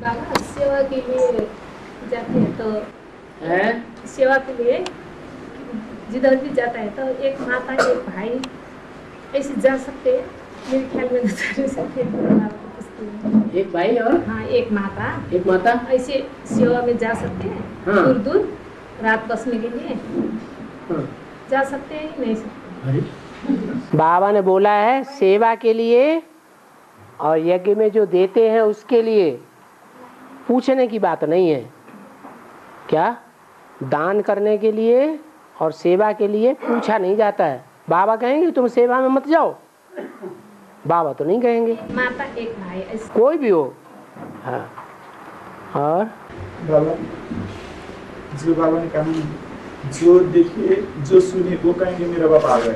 बाबा सेवा के लिए जाते हैं तो सेवा के लिए जिधर भी जाता है तो एक माता एक भाई ऐसे जा सकते हैं मेरे ख्याल में। एक भाई और हाँ एक माता ऐसे सेवा में जा सकते हैं। हाँ। दूर दूर रात बसने के लिए हाँ। जा सकते हैं नहीं सकते। अरे बाबा ने बोला है सेवा के लिए और यज्ञ में जो देते हैं उसके लिए पूछने की बात नहीं है। क्या दान करने के लिए और सेवा के लिए पूछा नहीं जाता है। बाबा कहेंगे तुम सेवा में मत जाओ, बाबा तो नहीं कहेंगे। माता एक भाई कोई भी हो। हाँ। और बाबा जो बाबा ने कहा जो देखिए जो सुने वो कहेंगे मेरा बाप आ गया।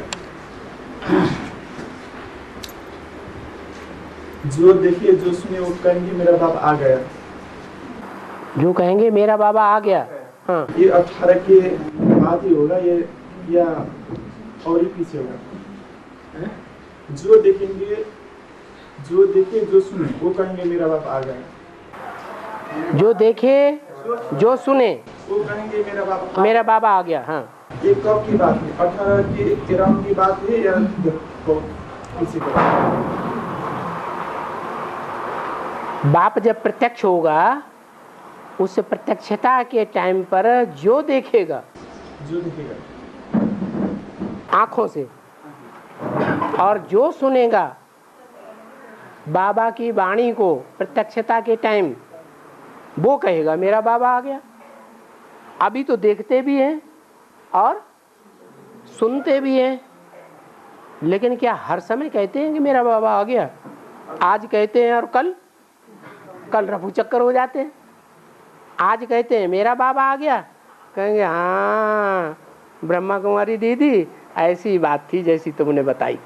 जो देखिए जो सुने वो कहेंगे मेरा बाप आ गया। जो कहेंगे मेरा बाबा आ गया। हाँ। ये 18 के बाद ही होगा ये या और ही पीछे होगा। जो देखे जो सुने वो कहेंगे मेरा बाप आ गया। जो देखे जो सुने वो कहेंगे मेरा बाबा आ गया। हाँ। ये कब की बात है? 18 के अराउंड की बात है या किसी को? बाप जब प्रत्यक्ष होगा उस प्रत्यक्षता के टाइम पर जो देखेगा आंखों से और जो सुनेगा बाबा की वाणी को प्रत्यक्षता के टाइम वो कहेगा मेरा बाबा आ गया। अभी तो देखते भी हैं और सुनते भी हैं, लेकिन क्या हर समय कहते हैं कि मेरा बाबा आ गया? आज कहते हैं और कल रफू चक्कर हो जाते हैं। आज कहते हैं मेरा बाबा आ गया, कहेंगे हाँ ब्रह्मा कुमारी दीदी ऐसी बात थी जैसी तुमने बताई।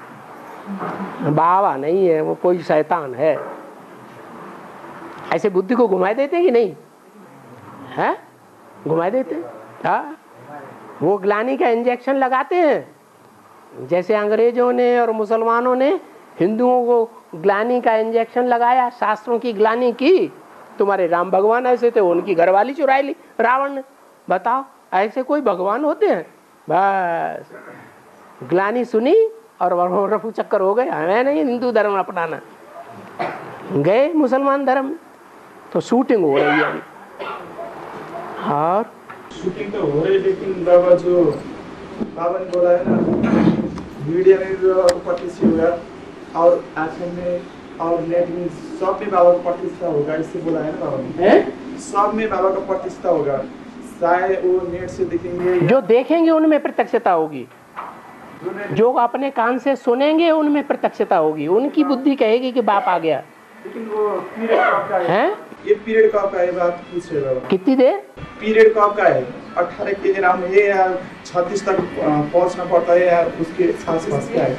बाबा नहीं है, वो कोई शैतान है। ऐसे बुद्धि को घुमा देते कि नहीं है? घुमा देते। हाँ, वो ग्लानी का इंजेक्शन लगाते हैं जैसे अंग्रेजों ने और मुसलमानों ने हिंदुओं को ग्लानी का इंजेक्शन लगाया, शास्त्रों की ग्लानी की। तुम्हारे राम भगवान ऐसे थे, उनकी घरवाली चुरा ली रावण ने। बताओ ऐसे कोई भगवान होते हैं? बस ग्लानी सुनी और रफू चक्कर हो गए। हमें नहीं हिंदू धर्म अपनाना, गए मुसलमान धर्म। तो शूटिंग हो रही है और शूटिंग तो हो रही, लेकिन बाबा जो बाबा ने बोला है ना मीडिया में भी प्रतिष्ठा होगा और आखिर में और नेट में सब में बाबा का प्रतिष्ठा होगा, इससे बोला है ना बाबा ने। सब में बाबा का प्रतिष्ठा होगा, शायद वो नेट से देखेंगे। जो देखेंगे उनमें प्रत्यक्षता होगी, जो अपने कान से सुनेंगे उनमें प्रत्यक्षता होगी। उनकी बुद्धि कहेगी कि बाप आ गया। लेकिन वो पीरियड कब का है? ये पीरियड कब का है बात पूछ रहे बाबा। कितनी देर पीरियड कब का है? 18 के अराउंड है या 36 तक पहुंचना पड़ता है या उसके आसपास क्या है?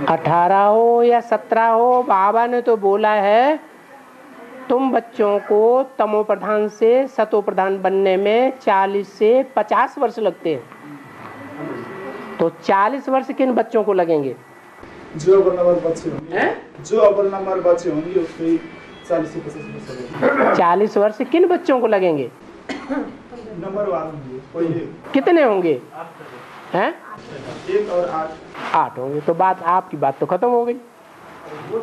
18 हो या 17 हो, बाबा ने तो बोला है तुम बच्चों को तमो प्रधान से सतो प्रधान बनने में 40 से 50 वर्ष लगते हैं। तो 40 वर्ष किन बच्चों को लगेंगे? जो अव्वल नंबर बच्चे होंगे उसके 40 से 50 वर्ष लगेंगे। 40 वर्ष किन बच्चों को लगेंगे? नंबर 1 होंगे। कोई कितने होंगे? हैं? 1 और 8 होंगे। तो बात आपकी बात तो खत्म हो गई।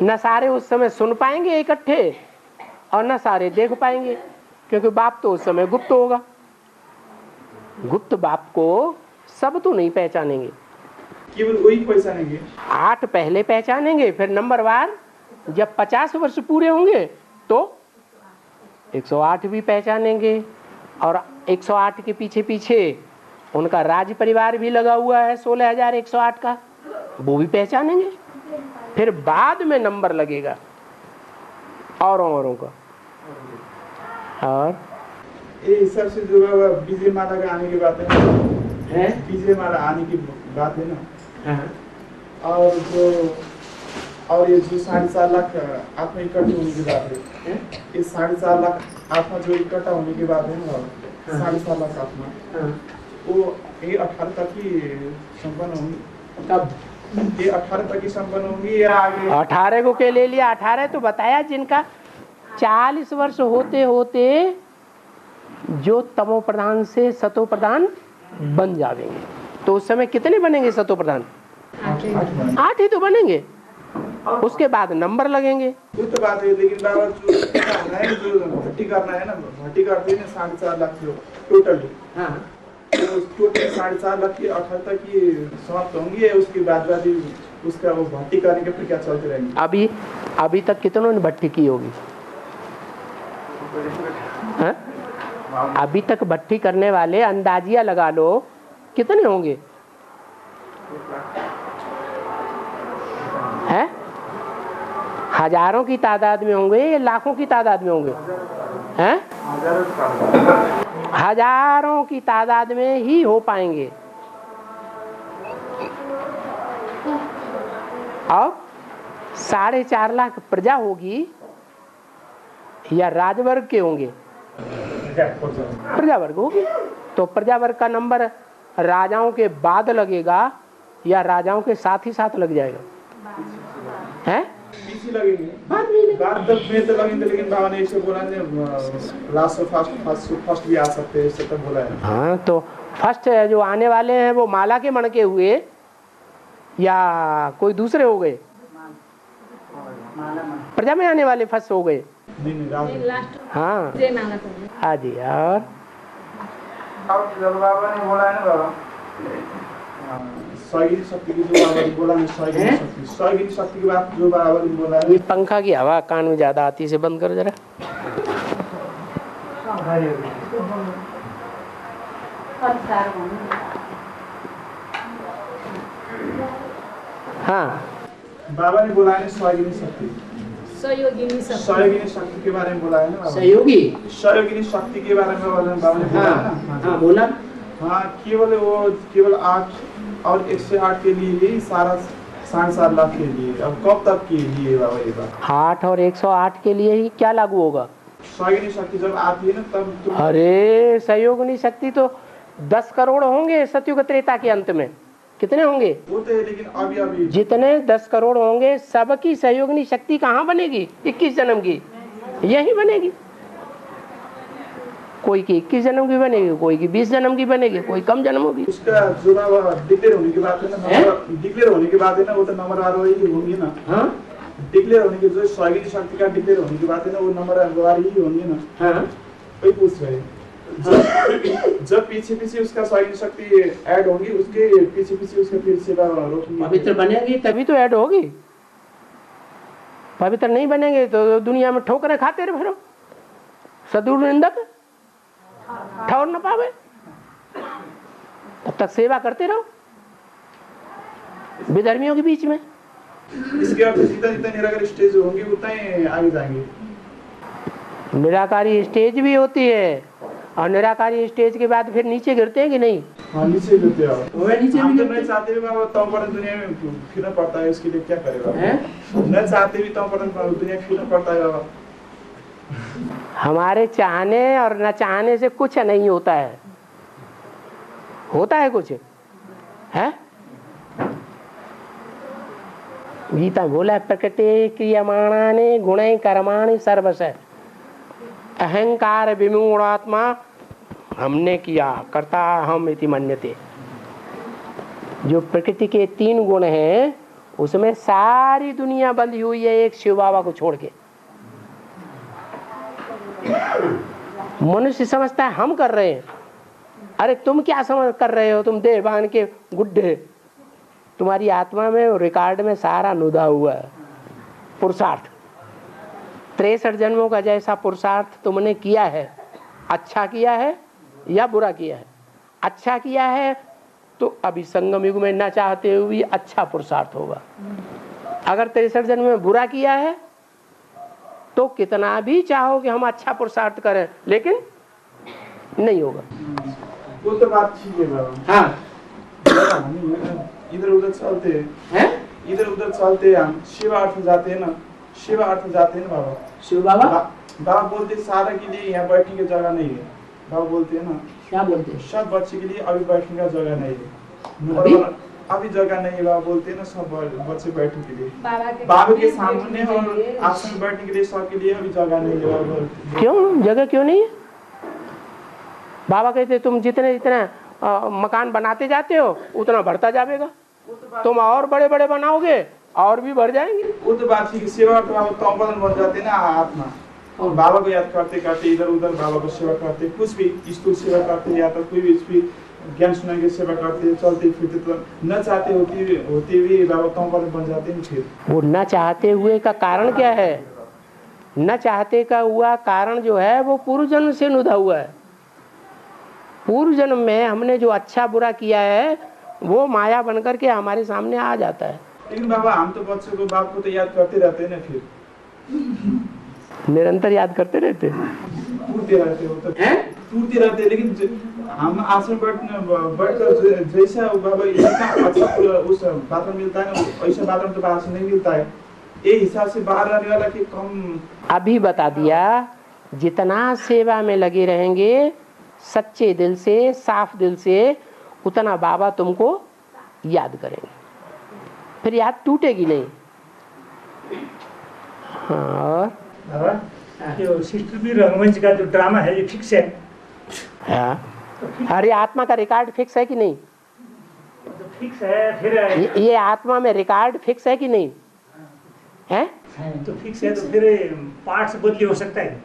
न सारे उस समय सुन पाएंगे इकट्ठे और न सारे देख पाएंगे, क्योंकि बाप तो उस समय गुप्त होगा। गुप्त बाप को सब तो नहीं पहचानेंगे, केवल वही पहचानेंगे। 8 पहले पहचानेंगे, फिर नंबरवार जब 50 वर्ष पूरे होंगे तो 108 भी पहचानेंगे। और 108 के पीछे पीछे उनका राज परिवार भी लगा हुआ है 16,108 का, वो भी पहचानेंगे। फिर बाद में नंबर लगेगा औरों का। और ये हिसाब से जो है विजय माला का आने की बात है, विजय माला आने की बात है ना। और ये जो 4.5 लाख आत्मा इकट्ठे होने की बात है, ये 4.5 लाख आत्मा जो इकट्ठा होने की बात है ना, 4.5 लाख आत्मा वो ये 18 तक ही संपन्न होंगी। तब ये 18 तक ही संपन्न होंगी या आगे? 18 को के ले लिया? 18 तो बताया जिनका 40 वर्ष होते होते जो तमो प्रधान से सतो प्रधान बन जाएंगे, तो उस समय कितने बनेंगे सतो प्रधान? 8 ही तो बनेंगे। उसके बाद नंबर लगेंगे। वो तो बात है, लेकिन बाबा जो भर्ती करना है ना, भर्ती करते हैं 4.5 लाख टोटली। हाँ, तो टोटल 4.5 लाख की 78 की समाप्त होंगी, उसके बाद उसका वो भर्ती करने के फिर क्या चलते रहेंगे। अभी तक कितनों ने भट्टी की होगी? हाँ? अभी तक भट्टी करने वाले अंदाजिया लगा लो कितने होंगे? हैं? हजारों की तादाद में होंगे या लाखों की तादाद में होंगे? हैं? हजारों की तादाद में ही हो पाएंगे। अब 4.5 लाख प्रजा होगी या राजवर्ग के होंगे? प्रजा वर्ग होगी। तो प्रजा वर्ग का नंबर राजाओं के बाद लगेगा या राजाओं के साथ ही साथ लग जाएगा? हैं? पीछे लगेंगे, बाद में तो लगेंगे, लेकिन बाबा ने इसे बोला ने लास्ट और फर्स्ट भी आ सकते हैं, इससे तो बोला है। हाँ, तो फर्स्ट जो आने वाले हैं वो माला के मन के हुए या कोई दूसरे हो गए? प्रजा में आने वाले फर्स्ट हो गए। हाँ हाँ जी। और जब बाबा ने बोला है ना बाबा सौगिनी शक्ति की, जो बाबा ने बोला है सौगिनी शक्ति की बात जो बाबा ने बोला है। ये पंखा की हवा कान में ज्यादा आती है, इसे बंद करो जरा। हाँ, बाबा ने बोला है सौगिनी शक्ति, सहयोगिनी शक्ति के बारे में बोला है ना। सहयोगिनी शक्ति के बारे में बाबा ने बोला है ना। हाँ बोला। हाँ, केवल 8 और 108 के लिए ही सारा 7.5 लाख के लिए। अब कब तक के लिए बाबा ये बात? 8 और 108 के लिए ही क्या लागू होगा? सहयोगिनी शक्ति जब आती है ना तब तो। अरे सहयोगिनी शक्ति तो 10 करोड़ होंगे सतयुग त्रेता के अंत में। कितने होंगे? वो तो है, लेकिन अभी जितने 10 करोड़ होंगे सबकी सहयोगिनी शक्ति कहाँ बनेगी? 21 जन्म की यही बनेगी। कोई की 21 जन्म की बनेगी, कोई की 20 जन्म की बनेगी, कोई कम जन्म होगी। उसका जो डिक्लेयर होने की बात है ना, डिक्लेयर होने की बात है ना, वो तो नंबर वार ही होंगी ना। हाँ, डिक्लेयर होने की जो सहयोगिनी शक्ति का डिक्लेयर होने की बात है ना, वो नंबर वार ही होंगी ना। हाँ, वही पूछ रहे हैं। जब पीछे उसका सहयोगिनी शक्ति ऐड होगी, उसके पीछे उसका फिर से रोशनी पवित्र बनेगी तभी तो ऐड होगी। पवित्र नहीं बनेंगे तो दुनिया में ठोकरें खाते रहे फिरो। सदगुरु निंदक ठौर न पावे, तब तक सेवा करते रहो विधर्मियों के बीच में। इसके बाद जितना निराकारी स्टेज होंगे उतना ही आगे जाएंगे। निराकारी स्टेज भी होती है और निराकारी स्टेज के बाद फिर नीचे गिरते हैं कि नहीं? हाँ, नीचे गिरते हैं। नीचे भी नहीं चाहते भी तो पर दुनिया में फिरना पड़ता है, इसके लिए क्या करेगा? न चाहते भी तो पर दुनिया में फिरना पड़ता है। हमारे चाहने और न चाहने से कुछ नहीं होता है। होता है कुछ है? गीता बोला प्रकृति क्रियमाणानि गुणै कर्माणि सर्वश अहंकार विमूढ़ात्मा हमने किया करता हम इति मन्यते। जो प्रकृति के 3 गुण हैं उसमें सारी दुनिया बंधी हुई है एक शिव बाबा को छोड़ के। मनुष्य समझता है हम कर रहे हैं। अरे तुम क्या समझ कर रहे हो? तुम देह बांध के गुड्ढे, तुम्हारी आत्मा में रिकॉर्ड में सारा नुदा हुआ है पुरुषार्थ। 63 जन्मों का जैसा पुरुषार्थ तुमने किया है, अच्छा किया है या बुरा किया है? अच्छा किया है तो अभी संगम युग में न चाहते हुए अच्छा पुरुषार्थ होगा। अगर 63 जन्म में बुरा किया है तो कितना भी चाहो कि हम अच्छा पुरुषार्थ करें लेकिन नहीं होगा। वो तो बात ठीक है बाबा। हाँ, इधर उधर चलते हैं, इधर उधर चलते हैं, हम शिव अर्थ जाते हैं ना, शिव अर्थ जाते हैं ना बाबा। शिव बाबा बाबा बोलते सारा के लिए यहाँ बैठने की जगह नहीं है। बाबा बोलते हैं ना, क्या बोलते हैं? सब बच्चे के लिए अभी बैठने का जगह नहीं है। अभी जगह नहीं है बाबा बोलते हैं ना, सब बच्चे बैठने के लिए बाबा के सामने और आसन बैठने के लिए सबके लिए अभी जगह नहीं है बाबा बोलते हैं। क्यों जगह क्यों नहीं है? बाबा कहते तुम जितने जितने मकान बनाते जाते हो उतना बढ़ता जाएगा, तुम और बड़े बड़े बनाओगे और भी बढ़ जाएंगे। वो तो बात ठीक है, सेवा तो बाबा तंबलन बन जाते हैं ना आत्मा, और बाबा को याद करते करते इधर उधर बाबा को सेवा करते, कुछ भी स्कूल सेवा करते या तो कोई भी ज्ञान सुनाने की सेवा करते, चलते फिरते, तो न चाहते होते हुए बाबा तंबलन बन जाते हैं। फिर वो न चाहते हुए का कारण क्या है? न चाहते का हुआ कारण जो है वो पूर्व जन्म से नुदा हुआ है। पूर्व जन्म में हमने जो अच्छा बुरा किया है वो माया बनकर के हमारे सामने आ जाता है। लेकिन बाबा हम तो बच्चों को बाप को तो याद करते रहते हैं ना, फिर निरंतर याद करते रहते टूटते रहते हो तो टूटते रहते, लेकिन हम आश्रम बैठकर जैसा बाबा इतना अच्छा उस वातावरण मिलता है ना, ऐसा वातावरण तो बाहर से नहीं मिलता है। ये हिसाब से बाहर रहने वाला कि कम अभी बता दिया, जितना सेवा में लगे रहेंगे सच्चे दिल से, साफ दिल से, उतना बाबा तुमको याद करेंगे, फिर याद टूटेगी नहीं। हाँ, और सिस्टर भी रंगमंच का जो ड्रामा है ये फिक्स है। हाँ, अरे आत्मा का रिकॉर्ड फिक्स है कि नहीं? तो फिक्स है, फिर ये आत्मा में रिकॉर्ड फिक्स है कि नहीं है? तो फिक्स है, तो फिर पार्ट से बदली हो सकता है।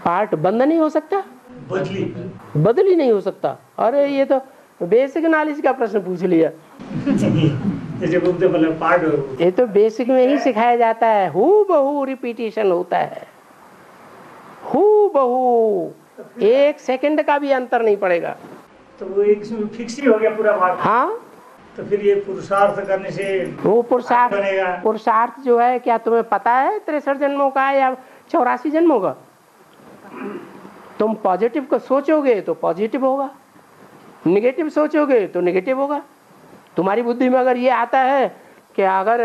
पार्ट बंद नहीं हो सकता, बदली नहीं हो सकता। अरे ये तो बेसिक नॉलेज का प्रश्न पूछ लिया। जैसे बोलते मतलब पार्ट, ये तो बेसिक में ही सिखाया जाता है, हूबहू रिपीटिशन होता है, हूबहू, एक सेकंड का भी अंतर नहीं पड़ेगा। तो वो एक फिक्स ही हो गया पूरा पार्ट। हाँ, तो फिर ये पुरुषार्थ करने से वो बनेगा। पुरुषार्थ जो है, क्या तुम्हें पता है 63 जन्मों का या 84 जन्मों का? तुम पॉजिटिव को सोचोगे तो पॉजिटिव होगा, नेगेटिव सोचोगे तो नेगेटिव होगा। तुम्हारी बुद्धि में अगर ये आता है कि अगर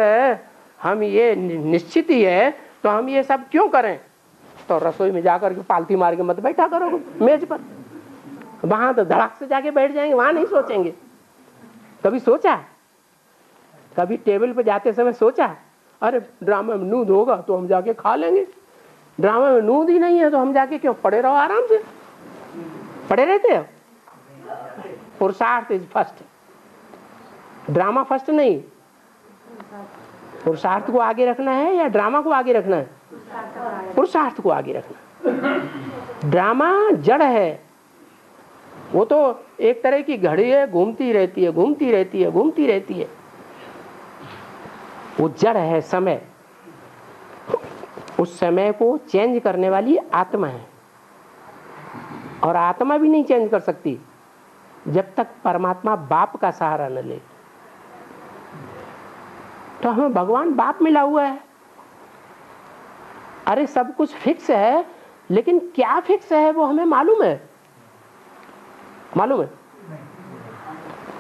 हम ये निश्चित ही है तो हम ये सब क्यों करें, तो रसोई में जाकर के पालथी मार के मत बैठा करोगे मेज पर, वहां तो धड़ाक से जाके बैठ जाएंगे, वहां नहीं सोचेंगे। कभी सोचा, कभी टेबल पे जाते समय सोचा अरे ड्रामा में नूद होगा तो हम जाके खा लेंगे, ड्रामा में नूद ही नहीं है तो हम जाके क्यों पड़े रहो, आराम से पड़े रहते हो। पुरुषार्थ इज फर्स्ट, ड्रामा फर्स्ट नहीं। पुरुषार्थ को आगे रखना है या ड्रामा को आगे रखना है? पुरुषार्थ को आगे रखना। ड्रामा जड़ है, वो तो एक तरह की घड़ी है, घूमती रहती है, घूमती रहती है, घूमती रहती है। वो जड़ है समय, उस समय को चेंज करने वाली आत्मा है, और आत्मा भी नहीं चेंज कर सकती जब तक परमात्मा बाप का सहारा न ले। तो हमें भगवान बाप मिला हुआ है। अरे सब कुछ फिक्स है, लेकिन क्या फिक्स है वो हमें मालूम है? मालूम है?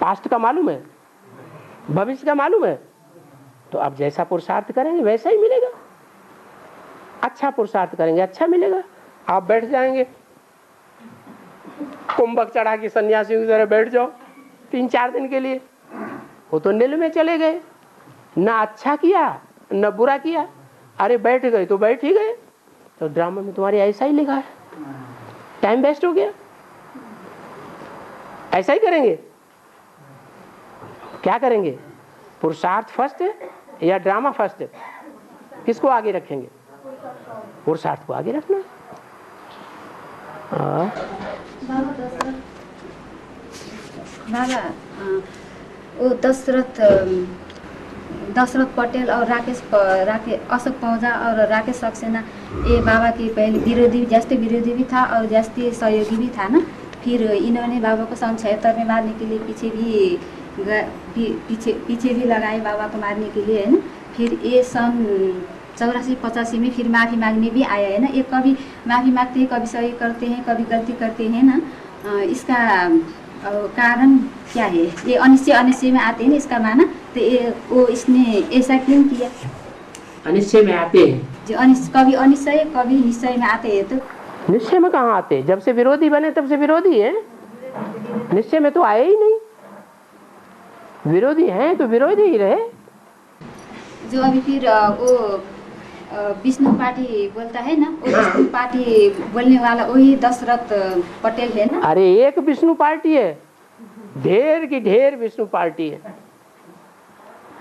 पास्ट का मालूम है, भविष्य का मालूम है। तो आप जैसा पुरुषार्थ करेंगे वैसा ही मिलेगा। अच्छा पुरुषार्थ करेंगे अच्छा मिलेगा। आप बैठ जाएंगे कुंभक चढ़ा के सन्यासियों की तरह बैठ जाओ 3-4 दिन के लिए, वो तो नील में चले गए, ना अच्छा किया न बुरा किया। अरे बैठ गए तो बैठ ही गए। तो ड्रामा में तुम्हारी ऐसा ही लिखा है, टाइम वेस्ट हो गया। ऐसा ही करेंगे, क्या करेंगे? पुरुषार्थ फर्स्ट या ड्रामा फर्स्ट? किसको आगे रखेंगे? पुरुषार्थ को आगे रखना। बाबा वो दशरथ पटेल और अशोक पहुजा और राकेश सक्सेना, ये बाबा के पहले विरोधी, जैसे विरोधी भी था और जैसे सहयोगी भी था ना। फिर इन्होंने बाबा को सन 76 में मारने के लिए पीछे भी लगाए बाबा को मारने के लिए, है ना। फिर ये सन 84-85 में फिर माफ़ी मांगने भी आया, है ना। ये कभी माफ़ी मांगते हैं, कभी सही करते हैं, कभी गलती करते हैं ना। इसका कारण क्या है? ये अनिश्चय में आते हैं ना, इसका माना। तो ये वो इसने ऐसा क्यों किया? अनिश्चय में आते हैं जो कभी अनिश्चय कभी निश्चय में आते हैं। तो निश्चय में कहाँ आते? जब से विरोधी बने तब से विरोधी है, निश्चय में तो आए ही नहीं। विरोधी हैं तो विरोधी ही रहे। जो अभी फिर वो विष्णु पार्टी बोलता है ना, वो विष्णु पार्टी बोलने वाला वही दशरथ पटेल है ना। अरे एक विष्णु पार्टी है, ढेर की ढेर विष्णु पार्टी है।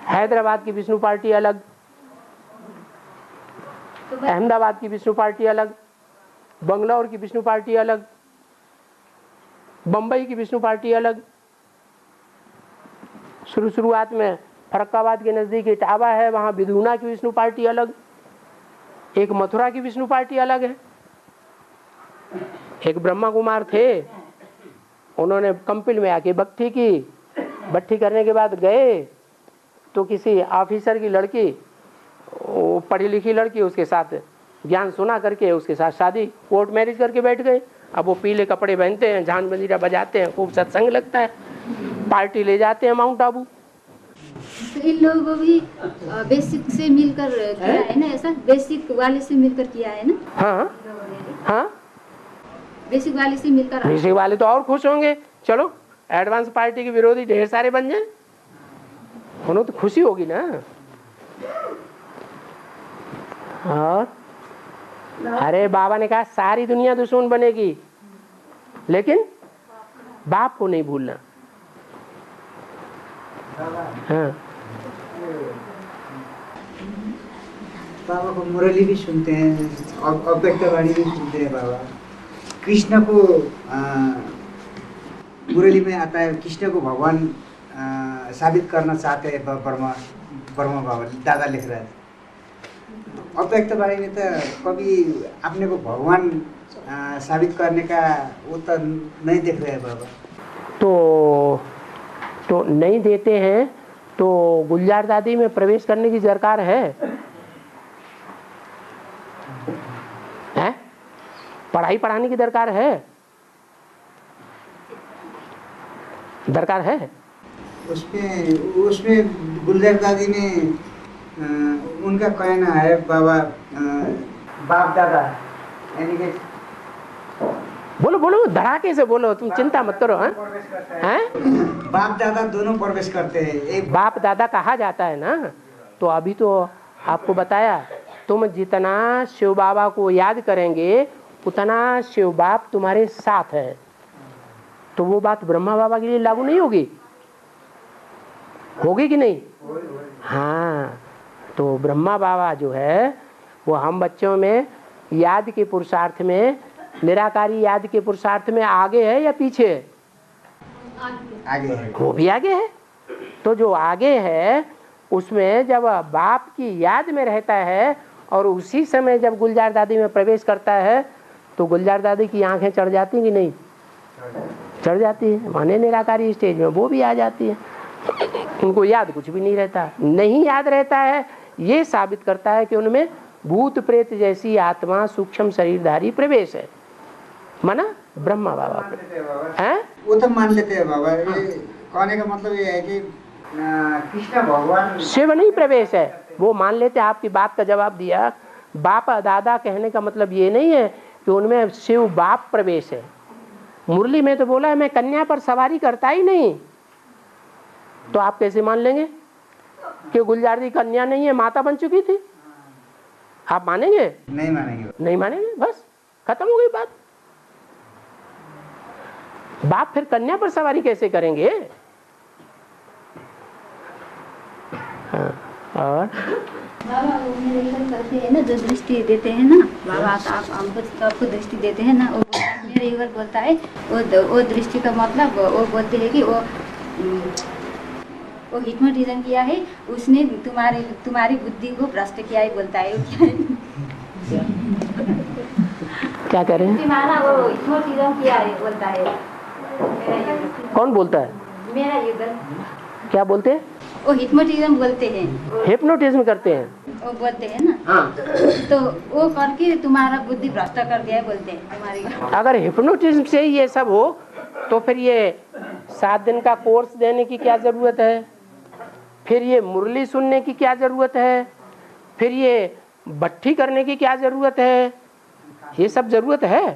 हैदराबाद की विष्णु पार्टी अलग, अहमदाबाद की विष्णु पार्टी अलग, बंगलौर की विष्णु पार्टी अलग, बम्बई की विष्णु पार्टी अलग। शुरुआत में फरक्काबाद के नजदीक इटावा है, वहां बिधूना की विष्णु पार्टी अलग, एक मथुरा की विष्णु पार्टी अलग है। एक ब्रह्मा कुमार थे, उन्होंने कंपिल में आके भट्टी की, भट्टी करने के बाद गए तो किसी ऑफिसर की लड़की, वो पढ़ी लिखी लड़की, उसके साथ ज्ञान सुना करके उसके साथ शादी कोर्ट मैरिज करके बैठ गए। अब वो पीले कपड़े पहनते हैं, झांझ मंजीरा बजाते हैं, खूब सत्संग लगता है, पार्टी ले जाते हैं माउंट आबू। तो इन लोगों को भी बेसिक से मिलकर किया है ना, ऐसा बेसिक वाले से मिलकर किया है ना। हाँ हाँ, बेसिक वाले से मिलकर। बेसिक वाले तो और खुश होंगे, चलो एडवांस पार्टी के विरोधी ढेर सारे बन जाए, उन्हें तो खुशी होगी ना। और अरे बाबा ने कहा सारी दुनिया दुश्मन बनेगी, लेकिन बाप को नहीं भूलना। हाँ, बाबा को मुरली भी सुनते हैं, अव्यक्तवाणी भी सुनते हैं बाबा। कृष्ण को मुरली में आता है, कृष्ण को भगवान साबित करना चाहते हैं ब्रह्मा बाबा, दादा लिख रहा है। अव्यक्तवाणी में तो कभी अपने को भगवान साबित करने का वो तो नहीं देख रहे हैं बाबा। तो नहीं देते हैं तो गुलजार दादी में प्रवेश करने की दरकार है? पढ़ाई पढ़ाने की दरकार है? दरकार है? उसमें गुलजार दादी ने उनका कहना है बाबा, बाप दादा, यानी कि बोलो बोलो धड़ाके से बोलो, तुम चिंता मत करो। हैं? बाप दादा दोनों प्रवेश करते हैं। एक बाप दादा कहा जाता है ना, तो अभी तो आपको बताया, तुम जितना शिव बाबा को याद करेंगे उतना शिव बाप तुम्हारे साथ है। तो वो बात ब्रह्मा बाबा के लिए लागू नहीं होगी? होगी कि नहीं? हाँ, तो ब्रह्मा बाबा जो है वो हम बच्चों में याद के पुरुषार्थ में, निराकारी याद के पुरुषार्थ में आगे है या पीछे है? आगे है। वो भी आगे है। तो जो आगे है उसमें जब बाप की याद में रहता है और उसी समय जब गुलजार दादी में प्रवेश करता है तो गुलजार दादी की आंखें चढ़ जाती कि नहीं? चढ़ जाती है। माने निराकारी स्टेज में वो भी आ जाती है, उनको याद कुछ भी नहीं रहता। नहीं याद रहता है ये साबित करता है कि उनमें भूत प्रेत जैसी आत्मा सूक्ष्म शरीरधारी प्रवेश है, माना ब्रह्मा बाबा हैं। वो तो मान लेते हैं बाबा। ये कहने का मतलब ये है कि कृष्ण भगवान शिव नहीं प्रवेश है, वो मान लेते हैं। आपकी बात का जवाब दिया। बाप दादा कहने का मतलब ये नहीं है कि उनमें शिव बाप प्रवेश है। मुरली में तो बोला है मैं कन्या पर सवारी करता ही नहीं, तो आप कैसे मान लेंगे कि गुलजार दी कन्या नहीं है, माता बन चुकी थी? आप मानेंगे? नहीं मानेंगे। नहीं मानेंगे, बस खत्म हो गई बात। बाप फिर कन्या पर सवारी कैसे करेंगे? हाँ, और बाबा वो निरीक्षण करते हैं ना, जो दृष्टि देते हैं ना बाबा, आप हमको सबको दृष्टि देते हैं ना, वो मेरे ईवर बोलता है वो दृष्टि का मतलब वो बोलते हैं कि वो हिप्नोटिज्म किया है, उसने तुम्हारी बुद्धि को भ्रष्ट किया है, बोलता है। क्या कह रहे हैं? तुम्हारा वो हिप्नोटिज्म किया है, बोलता है। कौन बोलता है? मेरा युगल। क्या बोलते हैं? वो हिप्नोटिज्म बोलते हैं। हिप्नोटिज्म करते हैं, वो बोलते हैं ना। हाँ। तो वो करके तुम्हारा बुद्धि भ्रष्ट कर दिया है, बोलते हैं तुम्हारी। अगर हिप्नोटिज्म से ही ये सब हो तो फिर ये 7 दिन का कोर्स देने की क्या जरूरत है? फिर ये मुरली सुनने की क्या जरूरत है? फिर ये भट्टी करने की क्या जरूरत है? ये सब जरूरत है?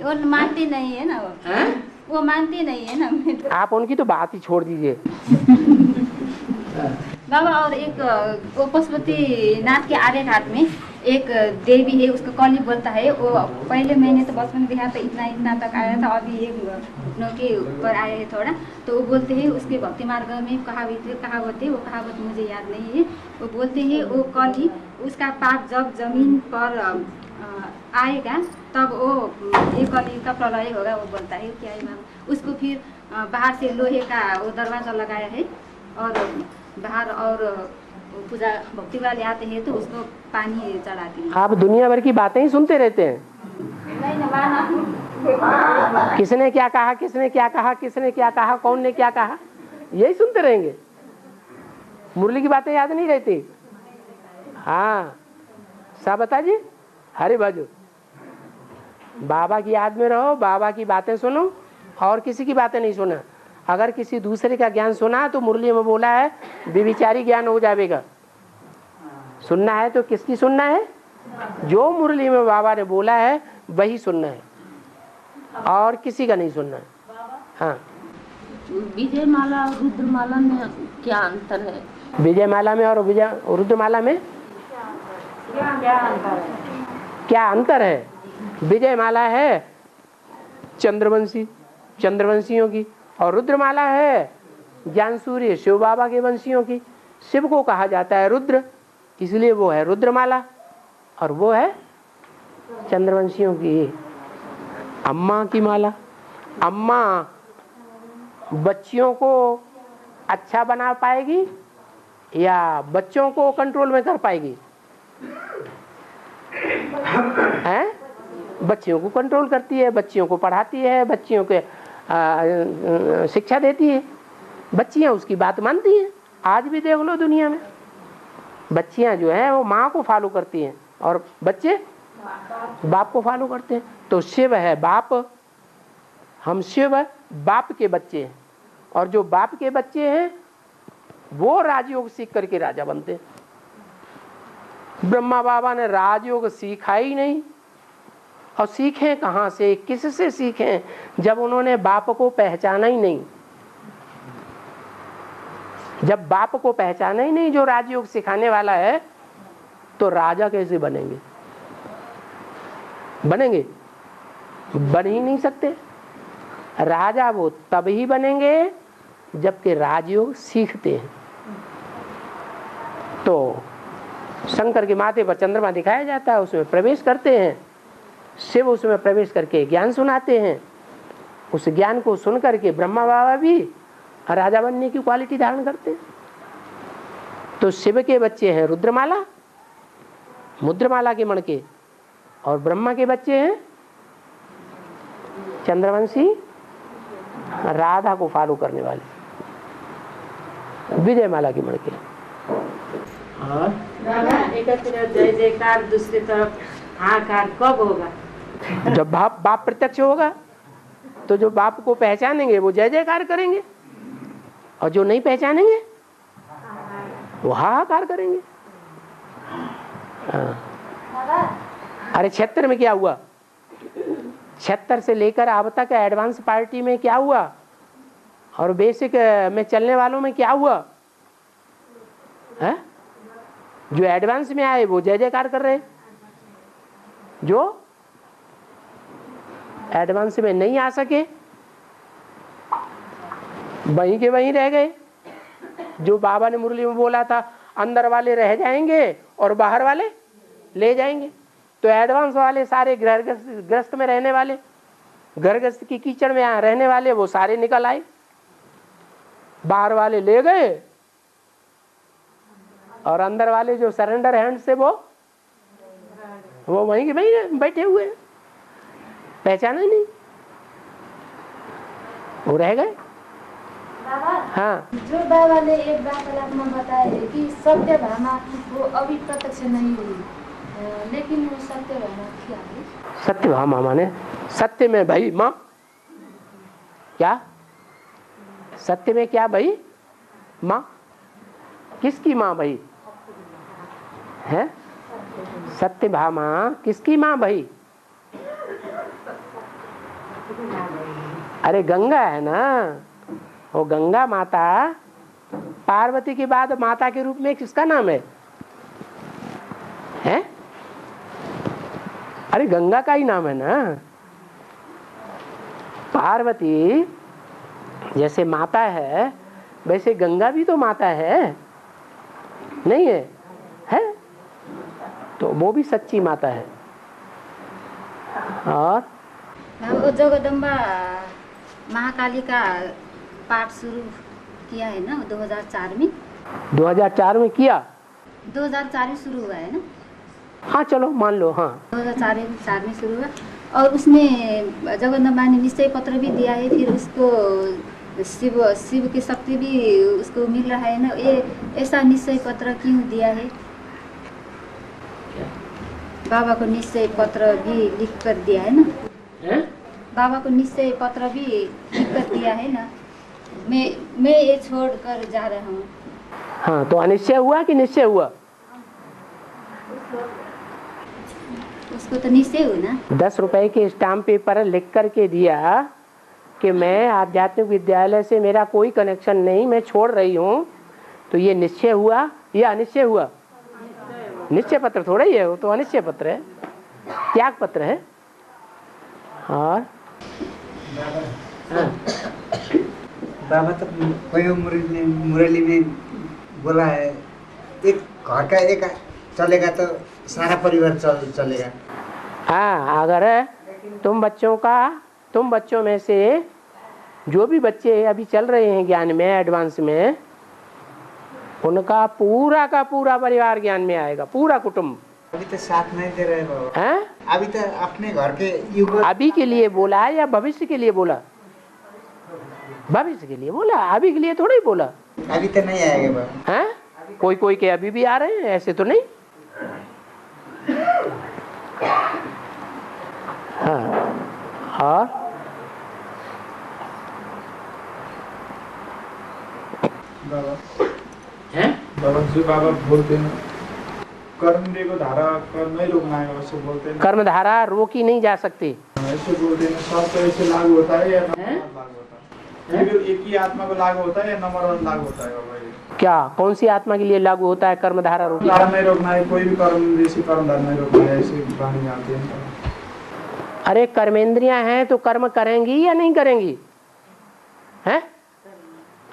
वो मानते नहीं है ना, वो मानते नहीं है ना। आप उनकी तो बात ही छोड़ दीजिए। बाबा और एक वो पशुपति नाथ के आर्य घाट में एक देवी है, उसका कौली बोलता है। वो पहले मैंने तो बचपन में देखा था, इतना इतना तक आया था, अभी एक के ऊपर आया है थोड़ा। तो वो बोलते हैं उसके भक्ति मार्ग में कहावत है, वो कहावत मुझे याद नहीं है। वो बोलते हैं वो कौली उसका पाप जब जमीन पर आएगा तब वो एक कली का प्रलय होगा, वो बोलता है। क्या है उसको फिर बाहर से लोहे का वो दरवाजा लगाया है और बाहर और पूजा भक्ति वाले आते हैं तो उसको पानी चढ़ाते हैं। आप दुनिया भर की बातें ही सुनते रहते हैं। किसने क्या कहा, किसने क्या कहा, किसने क्या कहा, कौन ने क्या कहा, यही सुनते रहेंगे। मुरली की बातें याद नहीं रहती। हाँ सब बता जी, हरे बाजू बाबा की याद में रहो, बाबा की बातें सुनो और किसी की बातें नहीं सुना। अगर किसी दूसरे का ज्ञान सुना तो मुरली में बोला है विविचारी ज्ञान हो जाएगा। सुनना है तो किसकी सुनना है? जो मुरली में बाबा ने बोला है वही सुनना है और किसी का नहीं सुनना है। हाँ, विजय माला और रुद्रमाला में क्या अंतर है? विजय माला में और रुद्रमाला में क्या अंतर है? विजय माला है चंद्रवंशियों की और रुद्रमाला है ज्ञान सूर्य शिव बाबा के वंशियों की। शिव को कहा जाता है रुद्र, इसलिए वो है रुद्रमाला और वो है चंद्रवंशियों की। अम्मा की माला, अम्मा बच्चियों को अच्छा बना पाएगी या बच्चों को कंट्रोल में कर पाएगी? हैं? बच्चियों को कंट्रोल करती है, बच्चियों को पढ़ाती है, बच्चियों के शिक्षा देती है। बच्चियां उसकी बात मानती हैं। आज भी देख लो दुनिया में बच्चियां जो है वो माँ को फॉलो करती हैं और बच्चे बाप को फॉलो करते हैं। तो शिव है बाप, हम शिव बाप के बच्चे हैं और जो बाप के बच्चे हैं वो राजयोग सीख करके राजा बनते हैं। ब्रह्मा बाबा ने राजयोग सीखा ही नहीं और सीखे कहाँ से, किससे सीखे जब उन्होंने बाप को पहचाना ही नहीं। जब बाप को पहचाना ही नहीं जो राजयोग सिखाने वाला है तो राजा कैसे बनेंगे? बन ही नहीं सकते। राजा वो तब ही बनेंगे जबकि राजयोग सीखते हैं। तो शंकर के माथे पर चंद्रमा दिखाया जाता है, उसमें प्रवेश करते हैं। शिव उसमें प्रवेश करके ज्ञान सुनाते हैं। उस ज्ञान को सुन करके ब्रह्मा बाबा भी राजा बनने की क्वालिटी धारण करते हैं। तो शिव के बच्चे हैं रुद्रमाला, मुद्रमाला के मणके, और ब्रह्मा के बच्चे हैं चंद्रवंशी, राधा को फॉलो करने वाले, विजयमाला के मणके। एक तरफ जय जयकार, दूसरी तरफ हाहाकार कब होगा? जब बाप प्रत्यक्ष होगा तो जो बाप को पहचानेंगे वो जय जयकार करेंगे और जो नहीं पहचानेंगे वो हाहाकार करेंगे। अरे 76 में क्या हुआ? 76 से लेकर अब तक एडवांस पार्टी में क्या हुआ और बेसिक में चलने वालों में क्या हुआ है? जो एडवांस में आए वो जय जयकार कर रहे, जो एडवांस में नहीं आ सके वहीं के वहीं रह गए। जो बाबा ने मुरली में बोला था अंदर वाले रह जाएंगे और बाहर वाले ले जाएंगे, तो एडवांस वाले सारे ग्रस्त में रहने वाले, घरग्रस्त की कीचड़ में रहने वाले वो सारे निकल आए, बाहर वाले ले गए और अंदर वाले जो सरेंडर हैंड से वो वहीं के वहीं बैठे हुए, पहचाना ही नहीं, वो रह गए। हाँ, जो बाबा ने एक वार्तालाप में बताए कि सत्य भामा वो अभी प्रत्यक्ष नहीं हुई, लेकिन वो सत्य भामा क्या है? सत्य भामा माने सत्य में भाई माँ, क्या सत्य में क्या भाई माँ? किसकी माँ भाई है? सत्य भामा किसकी माँ भाई? अरे गंगा है ना, वो गंगा माता पार्वती के बाद माता के रूप में किसका नाम है? हैं? अरे गंगा का ही नाम है ना। पार्वती जैसे माता है वैसे गंगा भी तो माता है, नहीं है? है तो वो भी सच्ची माता है। और जगदम्बा महाकाली का पाठ शुरू किया है ना 2004 में। 2004 में किया? 2004 में शुरू हुआ है ना। हाँ चलो मान लो, हाँ 2004 में शुरू हुआ और उसमें जगदम्बा ने निश्चय पत्र भी दिया है। फिर उसको शिव की शक्ति भी उसको मिल रहा है ना। ये ऐसा निश्चय पत्र क्यों दिया है? बाबा को निश्चय पत्र भी लिख कर दिया है ना। बाबा को निश्चय पत्र भी लिख कर दिया है ना। मैं ये छोड़ कर जा रहा हूँ। हाँ तो अनिश्चय हुआ कि निश्चय हुआ? उसको तो निश्चय हुआ ना। 10 रुपए के स्टाम्प पेपर लिख करके दिया कि मैं आध्यात्मिक विद्यालय से मेरा कोई कनेक्शन नहीं, मैं छोड़ रही हूँ, तो ये निश्चय हुआ या अनिश्चय हुआ? निश्चय पत्र थोड़ा ही है, वो तो अनिश्चय पत्र है, त्याग पत्र है। और बाबा तो कोई मुरली में बोला है एक घर का एक चलेगा तो सारा परिवार चलेगा। हाँ, अगर तुम बच्चों में से जो भी बच्चे अभी चल रहे हैं ज्ञान में, एडवांस में, उनका पूरा का पूरा परिवार ज्ञान में आएगा, पूरा कुटुंब। अभी तो साथ नहीं दे रहे बाबा। हैं? अभी तो अपने घर के युग। अभी के लिए बोला या भविष्य के लिए बोला? भविष्य के लिए बोला, अभी के लिए थोड़ा ही बोला। अभी तो नहीं आएगा बाबा। हैं? कोई के अभी भी आ रहे हैं, ऐसे तो नहीं। हाँ, और बाबा हैं? बाबा जो बाबा बोलते हैं कर्म को धारा कर नहीं रोकना है, वैसे बोलते हैं। कर्म धारा रोकी नहीं जा सकती। ऐसे बोलते हैं सब तो ऐसे लागू होता है या नंबर लागू होता है? केवल एक ही आत्मा को लागू होता है या नंबर लागू होता है बाबा? क्या कौन सी आत्मा के लिए लागू होता है कर्म धारा रोकी? धारा नहीं रोकना है, कोई भी कर्म जैसे कर्म धारा नहीं रोकना है, ऐसे वाणी आते हैं। अरे कर्मेंद्रियां हैं तो कर्म करेंगी या नहीं करेंगी? हैं?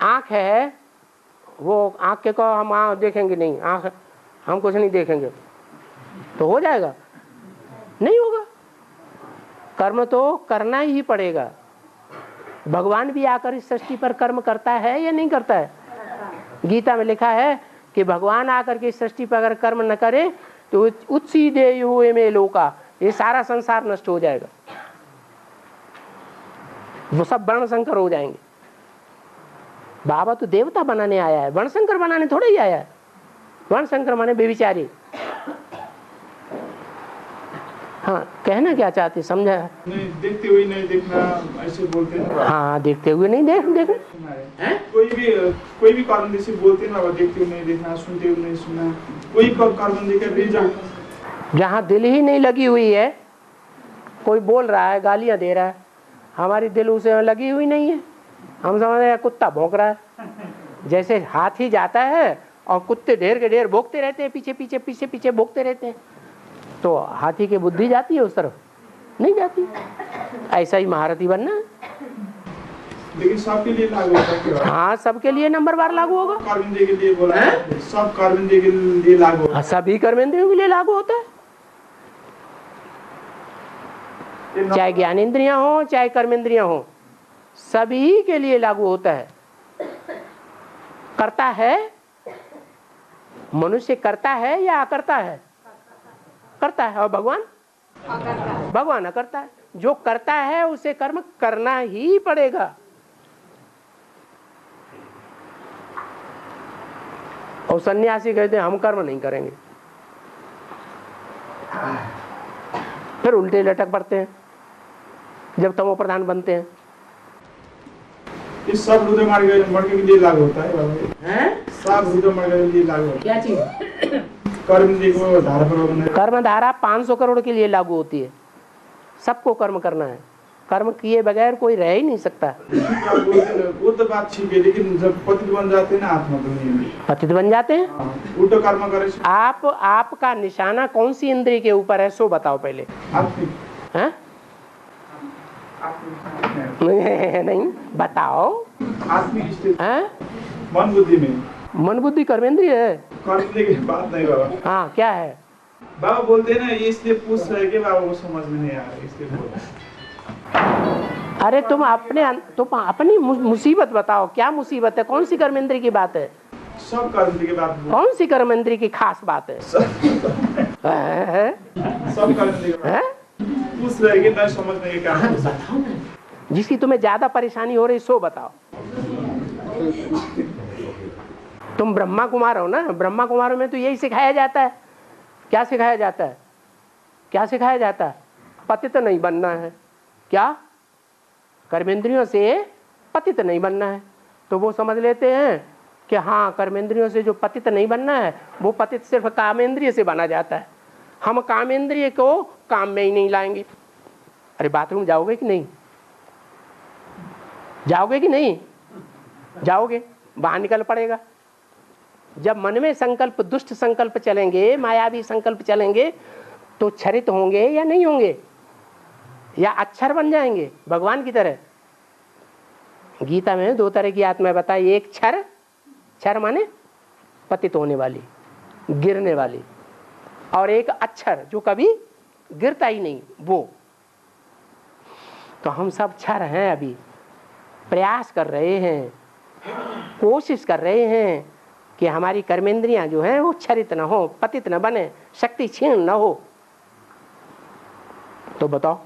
आँख है, वो आँख के को हम देखेंगे नहीं, आँख हम कुछ नहीं देखेंगे तो हो जाएगा? नहीं होगा। कर्म तो करना ही पड़ेगा। भगवान भी आकर इस सृष्टि पर कर्म करता है या नहीं करता है? गीता में लिखा है कि भगवान आकर के इस सृष्टि पर अगर कर्म न करे तो उत्सी देयु में लोका, ये सारा संसार नष्ट हो जाएगा, वो सब वर्णशंकर हो जाएंगे। बाबा तो देवता बनाने आया है, वर्णशंकर बनाने थोड़ा ही आया है। वर्णशंकर माने बेविचारी। हाँ, कहना क्या चाहते समझा? नहीं देखते हुए नहीं देखना, ऐसे बोलते हैं। हाँ, देखते हुए नहीं देखना। कोई भी कर्म जैसे बोलते हैं बाबा, देखते हुए नहीं देखना, सुनते हुए नहीं सुनना, कोई कर्म देकर जहाँ दिल ही नहीं लगी हुई है, कोई बोल रहा है, गालियाँ दे रहा है, हमारी दिल उसे लगी हुई नहीं है, हम समझ रहे हैं कुत्ता भौंक रहा है। जैसे हाथी जाता है और कुत्ते ढेर के ढेर भौंकते रहते हैं, पीछे भौंकते रहते हैं, तो हाथी की बुद्धि जाती है उस तरफ? नहीं जाती। ऐसा ही महारथी बनना। लेकिन सबके लिए लागू होता है। हाँ, सबके लिए नंबरवार लागू होगा। कर्मेंद्रिय के लिए बोला है, सब कर्मेंद्रिय के लिए लागू होता है। सभी कर्मेंद्रियों के लिए लागू होता है, चाहे ज्ञानेंद्रियां हो चाहे कर्मेंद्रियां हो, सभी के लिए लागू होता है। करता है मनुष्य, करता है या अकर्ता है? करता है। और भगवान अकर्ता है। जो करता है उसे कर्म करना ही पड़ेगा। और सन्यासी कहते हैं हम कर्म नहीं करेंगे, फिर उल्टे लटक पड़ते हैं जब तमो प्रधान बनते हैं। इस सब रुद्र मार्ग के लिए लागू होता है बाबा। हैं? सब रुद्र मार्ग के लिए लागू होता है। क्या चीज? कर्म धारा 500 करोड़ के लिए लागू होती है। सबको कर्म करना है, कर्म किए बगैर कोई रह ही नहीं सकता। आप बोलते हैं, वो तो बात ठीक है, लेकिन जब पतित बन जाते हैं ना आत्मा तो नहीं, पतित बन जाते हैं। उल्टा कर्म करे। आपका निशाना कौन सी इंद्रिय के ऊपर है, सो बताओ पहले। हैं? नहीं बताओ। आत्मिक स्थिति हैं? मन बुद्धि में। मन बुद्धि कर्मेंद्रिय है। कर्मेंद्रिय की बात नहीं बाबा। हाँ क्या है? बाबा बोलते हैं ना, ये इसलिए पूछ रहे कि बाबा को समझ में नहीं आ रहा, इसलिए बोल रहे। अरे तुम अपनी मुसीबत बताओ, क्या मुसीबत है? कौन सी कर्मेंद्रिय की बात है? सब कर्मेंद्रिय की बात। कौन सी कर्मेंद्रिय की खास बात है? सब कर्मेंद्रिय पूछ रहे कि नहीं समझने के कारण। बताओ ना, जिसकी तुम्हें ज्यादा परेशानी हो रही सो बताओ। तुम ब्रह्मा कुमार हो ना, ब्रह्मा कुमारों में तो यही सिखाया जाता है। क्या सिखाया जाता है? क्या सिखाया जाता है? पतित नहीं बनना है। क्या? कर्मेंद्रियों से पतित नहीं बनना है। तो वो समझ लेते हैं कि हाँ, कर्मेंद्रियों से जो पतित नहीं बनना है, वो पतित सिर्फ कामेंद्रिय से बना जाता है। हम कामेंद्रिय को काम में ही नहीं लाएंगे। अरे बाथरूम जाओगे कि नहीं? जाओगे कि नहीं? जाओगे, बाहर निकल पड़ेगा। जब मन में संकल्प, दुष्ट संकल्प चलेंगे, मायावी संकल्प चलेंगे, तो क्षरित होंगे या नहीं होंगे? या अक्षर बन जाएंगे भगवान की तरह? गीता में 2 तरह की आत्मा बताई। एक क्षर, क्षर माने पतित होने वाली, गिरने वाली, और एक अक्षर जो कभी गिरता ही नहीं, वो। तो हम सब क्षर हैं। अभी प्रयास कर रहे हैं, कोशिश कर रहे हैं कि हमारी कर्मेंद्रियां जो हैं वो क्षरित न हो, पतित न बने, शक्ति क्षीण न हो। तो बताओ,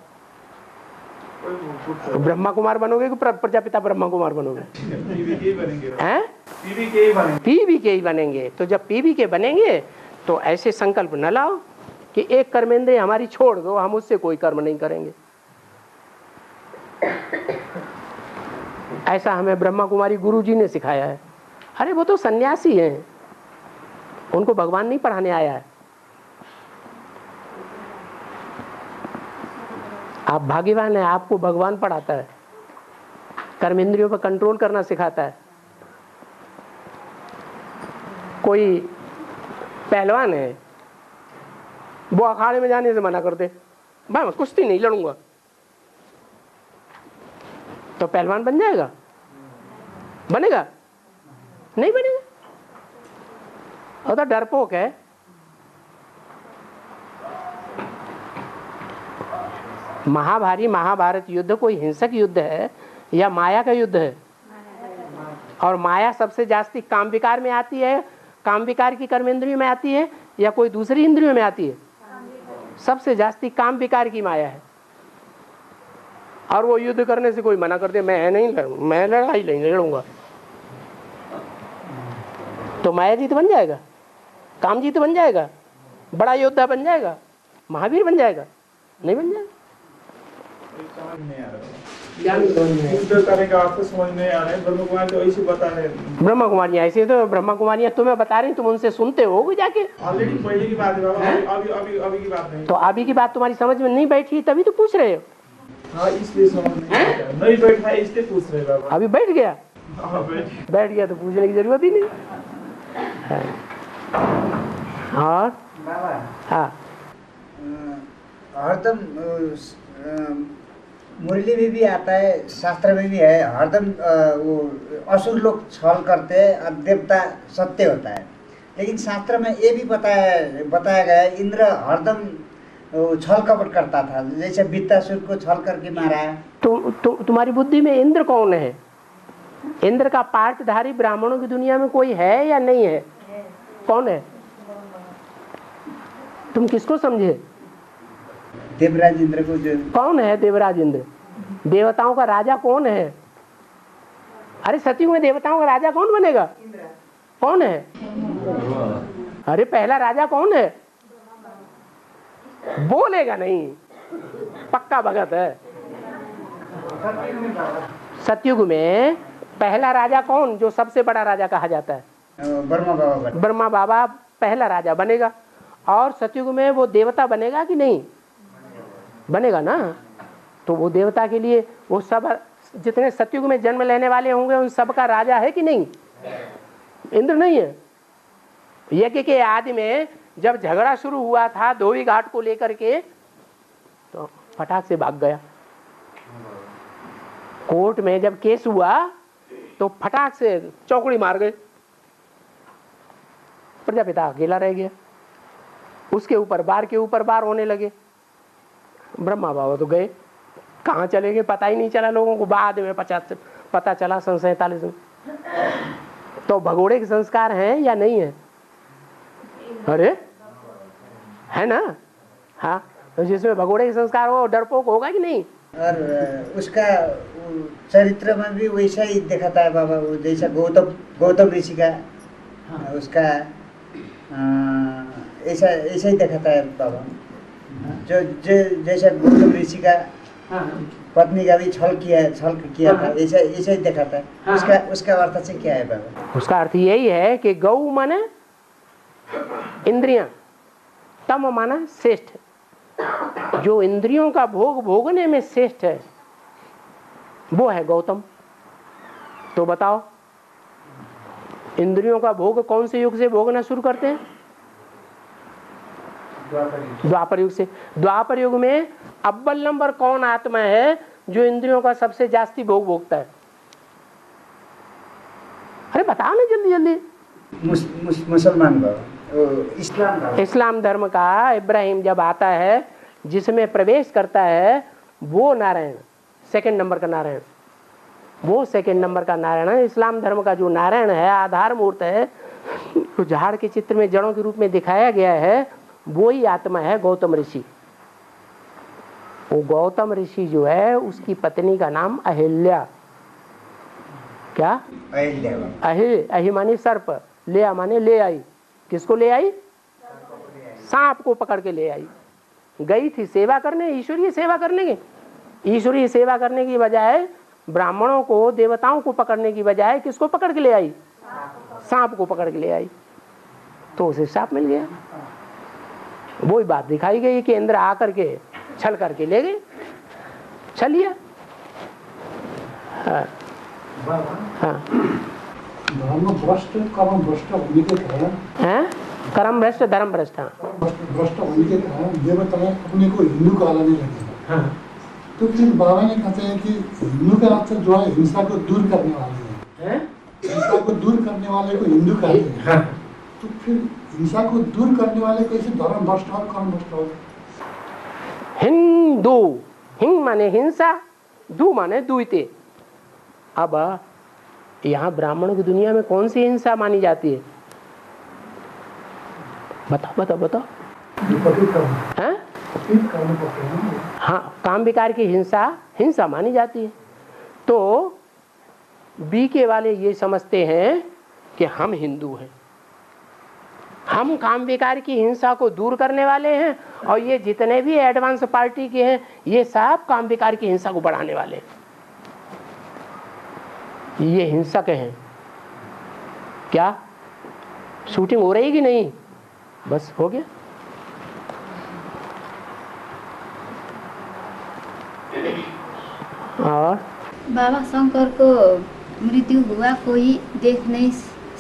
ब्रह्मा कुमार बनोगे कि प्रजापिता ब्रह्मा कुमार बनोगे? हैं? पीवी के ही बनेंगे। तो जब पीवी के बनेंगे तो ऐसे संकल्प न लाओ कि एक कर्मेंद्रिय हमारी छोड़ दो, हम उससे कोई कर्म नहीं करेंगे। ऐसा हमें ब्रह्मा कुमारी गुरुजी ने सिखाया है। अरे वो तो सन्यासी हैं, उनको भगवान नहीं पढ़ाने आया है। आप भाग्यवान हैं, आपको भगवान पढ़ाता है, कर्मेंद्रियों पर कंट्रोल करना सिखाता है। कोई पहलवान है, वो अखाड़े में जाने से मना करते, भाई मैं कुश्ती नहीं लड़ूंगा, तो पहलवान बन जाएगा? बनेगा? नहीं बनेगा। और तो डरपोक है। महाभारत युद्ध कोई हिंसक युद्ध है या माया का युद्ध है? और माया सबसे जास्ती काम विकार में आती है, काम विकार की कर्मेंद्रियों में आती है या कोई दूसरी इंद्रियों में आती है? सबसे जास्ती काम विकार की माया है। और वो युद्ध करने से कोई मना कर दे, मैं नहीं लड़ूंगा, मैं लड़ाई नहीं लड़ूंगा, तो माया जीत बन जाएगा, काम जीत बन जाएगा, बड़ा योद्धा बन जाएगा, महावीर बन जाएगा? नहीं बन जाएगा। समझ नहीं आ रहा, समझ नहीं आ रहा है। ब्रह्मा कुमारी तो ऐसे बता रहे हैं। ब्रह्मा कुमारियाँ ऐसे, तो ब्रह्मा कुमारियाँ तुम्हें बता रही, तुम उनसे सुनते हो जाके? ऑलरेडी पहले की बात है बाबा, अभी की बात नहीं। तो अभी की बात तुम्हारी समझ में नहीं बैठी, तभी तो पूछ रहे हो। हाँ, इसलिए समझ नहीं बैठा है, इसलिए पूछ रहे बाबा। अभी बैठ गया? हाँ, बैठ गया तो पूछने की जरूरत ही नहीं है। और बाबा, हाँ, हरदम मुरली में भी आता है, शास्त्र में भी है, हरदम वो असुर लोग छल करते हैं और देवता सत्य होता है। लेकिन शास्त्र में ये भी बताया गया है, इंद्र हरदम छल कपट करता था, जैसे वित्तासुर को छल करके मारा है। तुम्हारी बुद्धि में इंद्र कौन है? इंद्र का पार्टधारी ब्राह्मणों की दुनिया में कोई है या नहीं है? कौन है? तुम किसको समझे? देवराज इंद्र को। जो कौन है देवराज इंद्र? देवताओं का राजा कौन है? अरे सतयुग में देवताओं का राजा कौन बनेगा? कौन है? अरे पहला राजा कौन है? बोलेगा नहीं, पक्का भगत है। सतयुग में पहला राजा कौन, जो सबसे बड़ा राजा कहा जाता है? ब्रह्मा बाबा पहला राजा बनेगा। और सतयुग में वो देवता बनेगा कि नहीं? बनेगा ना। तो वो देवता के लिए वो सब जितने सतयुग में जन्म लेने वाले होंगे उन सब का राजा है कि नहीं? इंद्र नहीं है। यज्ञ के आदि में जब झगड़ा शुरू हुआ था धोबी घाट को लेकर के, तो फटाक से भाग गया। कोर्ट में जब केस हुआ तो फटाक से चौकड़ी मार गए, प्रजापिता अकेला रह गया। उसके ऊपर बार के ऊपर बार होने लगे। ब्रह्मा बाबा तो गए, कहाँ चले गए पता ही नहीं चला लोगों को। बाद में पता चला सन 47 में। तो भगोड़े के संस्कार हैं या नहीं है? अरे है ना। हाँ, तो जिसमें भगोड़े के संस्कार हो डरपोक होगा कि नहीं? और उसका चरित्र में भी वैसा ही दिखाता है बाबा, वो जैसा गौतम ऋषि का उसका ऐसा ही दिखाता है बाबा। जो जैसा गौतम ऋषि का पत्नी का भी छल किया था, ऐसा ही दिखाता है। उसका अर्थ से क्या है बाबा? उसका अर्थ यही है कि गौ माने इंद्रियां, तम माना श्रेष्ठ। जो इंद्रियों का भोग भोगने में श्रेष्ठ है वो है गौतम। तो बताओ इंद्रियों का भोग कौन से युग से भोगना शुरू करते हैं? द्वापर युग से। द्वापर युग में अव्वल नंबर कौन आत्मा है जो इंद्रियों का सबसे जास्ती भोग भोगता है? अरे बताओ ना जल्दी जल्दी। मुसलमान बाबा, इस्लाम धर्म का इब्राहिम जब आता है, जिसमें प्रवेश करता है वो नारायण, सेकंड नंबर का नारायण, वो सेकंड नंबर का नारायण है। इस्लाम धर्म का जो नारायण है, आधार मूर्त है, तो झाड़ के चित्र में जड़ों के रूप में दिखाया गया है, वो ही आत्मा है गौतम ऋषि। वो गौतम ऋषि जो है उसकी पत्नी का नाम अहिल्या। क्या? अहि माने सर्प, ले माने ले आई। किसको ले आई? सांप को पकड़ के ले आई। गई थी सेवा करने, ईश्वरीय सेवा करने की। ईश्वरीय सेवा करने की बजाय ब्राह्मणों को, देवताओं को पकड़ने की बजाय किसको पकड़ के ले आई? सांप को पकड़ के ले आई। तो उसे सांप मिल गया। वही बात दिखाई गई कि इंद्र आकर के छल करके ले गए, छल लिया। हाँ हाँ, धर्म भ्रष्ट कर्म भ्रष्ट होने के कारण, कर्म भ्रष्ट धर्म भ्रष्ट, भ्रष्ट होने के कारण देवताएं अपने को हिंदू कहलाने लगे। तो फिर बाबा ने कहते हैं कि हिंदू का अर्थ जो है हिंसा को दूर करने वाले हैं। हिंसा को दूर करने वाले को हिंदू कहते हैं। तो फिर हिंसा को दूर करने वाले कैसे धर्म भ्रष्ट और कर्म भ्रष्ट हो? हिंदू, हिंग माने हिंसा, दू माने दुईते। अब यहाँ ब्राह्मणों की दुनिया में कौन सी हिंसा मानी जाती है? बताओ बताओ बताओ। हाँ, काम विकार की हिंसा मानी जाती है। तो बीके वाले ये समझते हैं कि हम हिंदू हैं, हम काम विकार की हिंसा को दूर करने वाले हैं, और ये जितने भी एडवांस पार्टी के हैं ये सब काम विकार की हिंसा को बढ़ाने वाले हैं। ये हिंसक हैं। क्या शूटिंग हो रही कि नहीं? बस हो गया। और बाबा शंकर को मृत्यु हुआ कोई देख नहीं